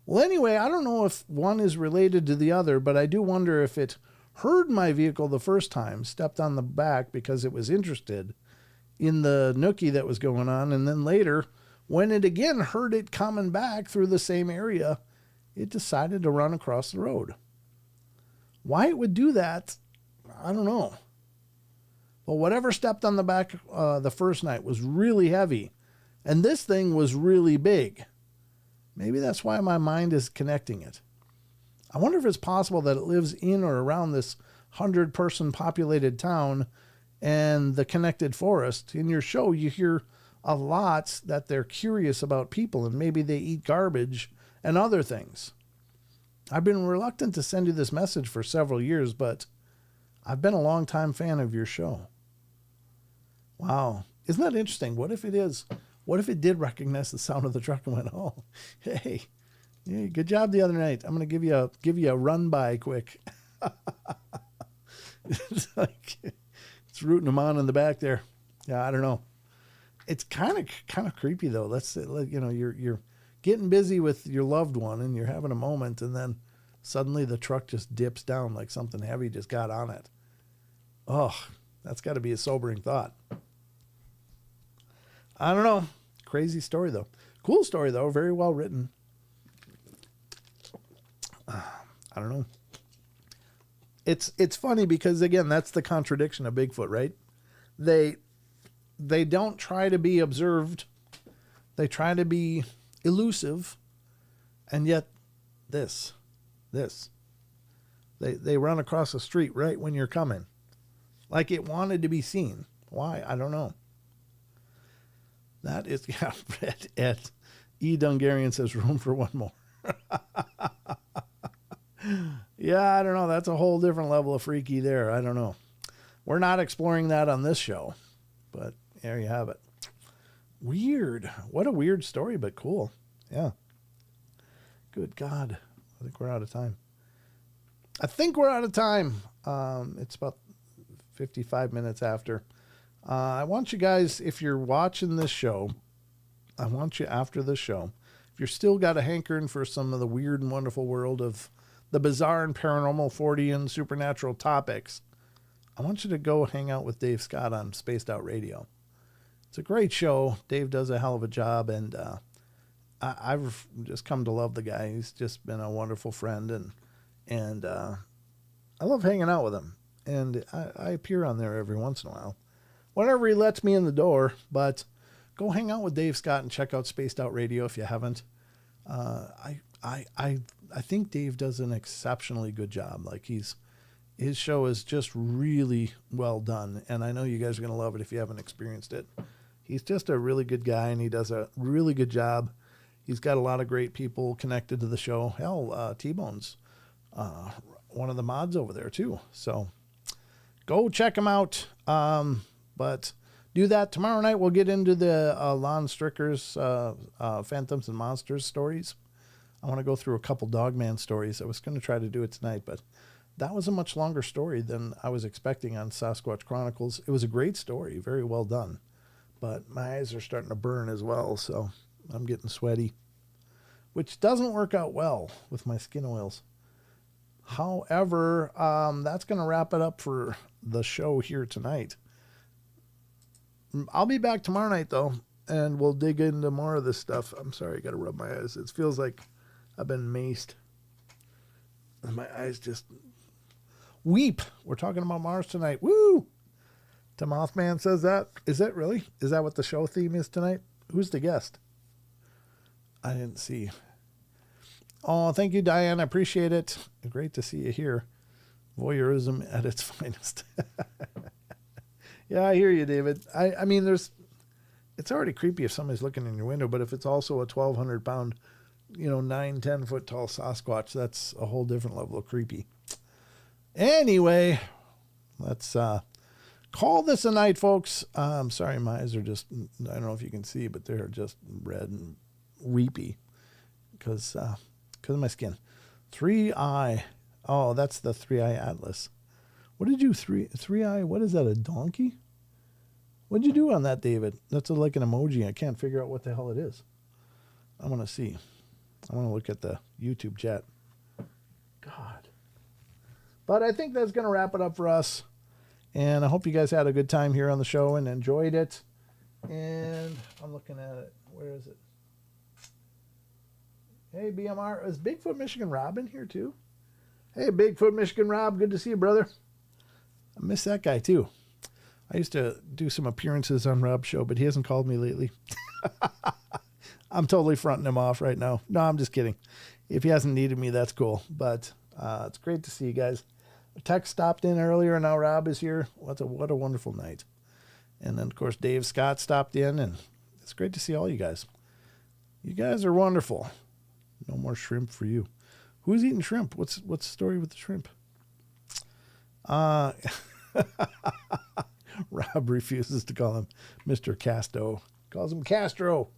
Well, anyway, I don't know if one is related to the other, but I do wonder if it heard my vehicle the first time, stepped on the back because it was interested in the nookie that was going on, and then later, when it again heard it coming back through the same area, it decided to run across the road. Why it would do that, I don't know. But whatever stepped on the back the first night was really heavy, and this thing was really big. Maybe that's why my mind is connecting it. I wonder if it's possible that it lives in or around this 100-person populated town and the connected forest. In your show, you hear a lot that they're curious about people and maybe they eat garbage and other things. I've been reluctant to send you this message for several years, but I've been a long-time fan of your show. Wow. Isn't that interesting? What if it is? What if it did recognize the sound of the truck and went, "Oh, hey, good job the other night. I'm going to give you a run by quick." It's like it's rooting them on in the back there. Yeah, I don't know. It's kind of creepy though. Let's say, you're getting busy with your loved one and you're having a moment, and then suddenly the truck just dips down like something heavy just got on it. Oh, that's got to be a sobering thought. I don't know. Crazy story though. Cool story though. Very well written. I don't know. It's funny because again, that's the contradiction of Bigfoot, right? They don't try to be observed. They try to be elusive, and yet they run across the street right when you're coming, like it wanted to be seen. Why? I don't know. That is, yeah. Ed E. Dungarian says room for one more. Yeah, I don't know. That's a whole different level of freaky there. I don't know. We're not exploring that on this show, but there you have it. Weird. What a weird story, but cool. Yeah. Good God. I think we're out of time. It's about 55 minutes after. I want you guys, if you're watching this show, I want you after the show, if you're still got a hankering for some of the weird and wonderful world of the bizarre and paranormal, Fortean, supernatural topics, I want you to go hang out with Dave Scott on Spaced Out Radio. It's a great show. Dave does a hell of a job, and I've just come to love the guy. He's just been a wonderful friend, and I love hanging out with him. And I appear on there every once in a while, whenever he lets me in the door. But go hang out with Dave Scott and check out Spaced Out Radio if you haven't. I think Dave does an exceptionally good job. Like his show is just really well done, and I know you guys are going to love it if you haven't experienced it. He's just a really good guy, and he does a really good job. He's got a lot of great people connected to the show. Hell, T-Bone's one of the mods over there too. So go check him out. But do that tomorrow night. We'll get into the Lon Stricker's Phantoms and Monsters stories. I want to go through a couple Dogman stories. I was going to try to do it tonight, but that was a much longer story than I was expecting on Sasquatch Chronicles. It was a great story, very well done, but my eyes are starting to burn as well, so I'm getting sweaty, which doesn't work out well with my skin oils. However, that's going to wrap it up for the show here tonight. I'll be back tomorrow night, though, and we'll dig into more of this stuff. I'm sorry, I got to rub my eyes. It feels like I've been maced. And my eyes just weep. We're talking about Mars tonight. Woo! Tim Mothman says that. Is that really? Is that what the show theme is tonight? Who's the guest? I didn't see. Oh, thank you, Diane. I appreciate it. Great to see you here. Voyeurism at its finest. Yeah, I hear you, David. I mean, it's already creepy if somebody's looking in your window, but if it's also a 1,200 pound, 9-10 foot tall Sasquatch, that's a whole different level of creepy. Anyway, let's call this a night, folks. I'm sorry, my eyes are just, I don't know if you can see, but they're just red and weepy because of my skin. 3-eye. Oh, that's the 3-eye atlas. What did you, 3-eye, what is that, a donkey? What did you do on that, David? That's like an emoji. I can't figure out what the hell it is. I want to see. I want to look at the YouTube chat. God. But I think that's going to wrap it up for us. And I hope you guys had a good time here on the show and enjoyed it. And I'm looking at it. Where is it? Hey, BMR. Is Bigfoot Michigan Rob in here too? Hey, Bigfoot Michigan Rob. Good to see you, brother. I miss that guy too. I used to do some appearances on Rob's show, but he hasn't called me lately. I'm totally fronting him off right now. No, I'm just kidding. If he hasn't needed me, that's cool. But it's great to see you guys. Tex stopped in earlier, and now Rob is here. What a wonderful night. And then, of course, Dave Scott stopped in, and it's great to see all you guys. You guys are wonderful. No more shrimp for you. Who's eating shrimp? What's the story with the shrimp? Rob refuses to call him Mr. Casto. Calls him Castro.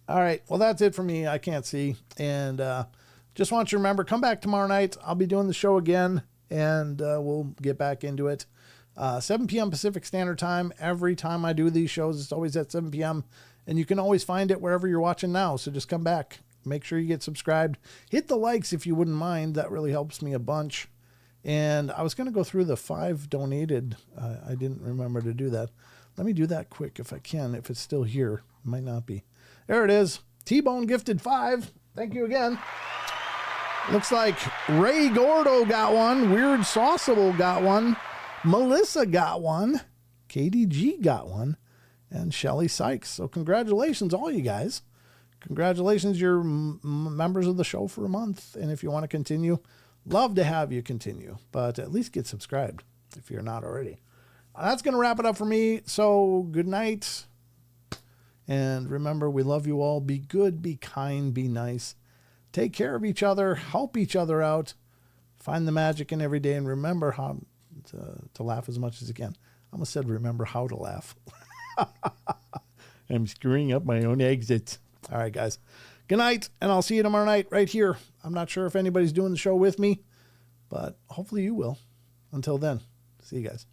All right. Well, that's it for me. I can't see. And just want you to remember, come back tomorrow night. I'll be doing the show again. and we'll get back into it. 7 p.m. Pacific Standard Time. Every time I do these shows, it's always at 7 p.m. And you can always find it wherever you're watching now. So just come back. Make sure you get subscribed. Hit the likes if you wouldn't mind. That really helps me a bunch. And I was going to go through the 5 donated. I didn't remember to do that. Let me do that quick if I can, if it's still here. It might not be. There it is. T-Bone gifted 5. Thank you again. Looks like Ray Gordo got one. Weird Sauceable got one. Melissa got one. KDG got one. And Shelly Sykes. So congratulations, all you guys. Congratulations, you're members of the show for a month. And if you want to continue, love to have you continue. But at least get subscribed if you're not already. That's going to wrap it up for me. So good night. And remember, we love you all. Be good, be kind, be nice. Take care of each other. Help each other out. Find the magic in every day. And remember how to laugh as much as you can. I almost said remember how to laugh. I'm screwing up my own exits. All right, guys. Good night, and I'll see you tomorrow night right here. I'm not sure if anybody's doing the show with me, but hopefully you will. Until then, see you guys.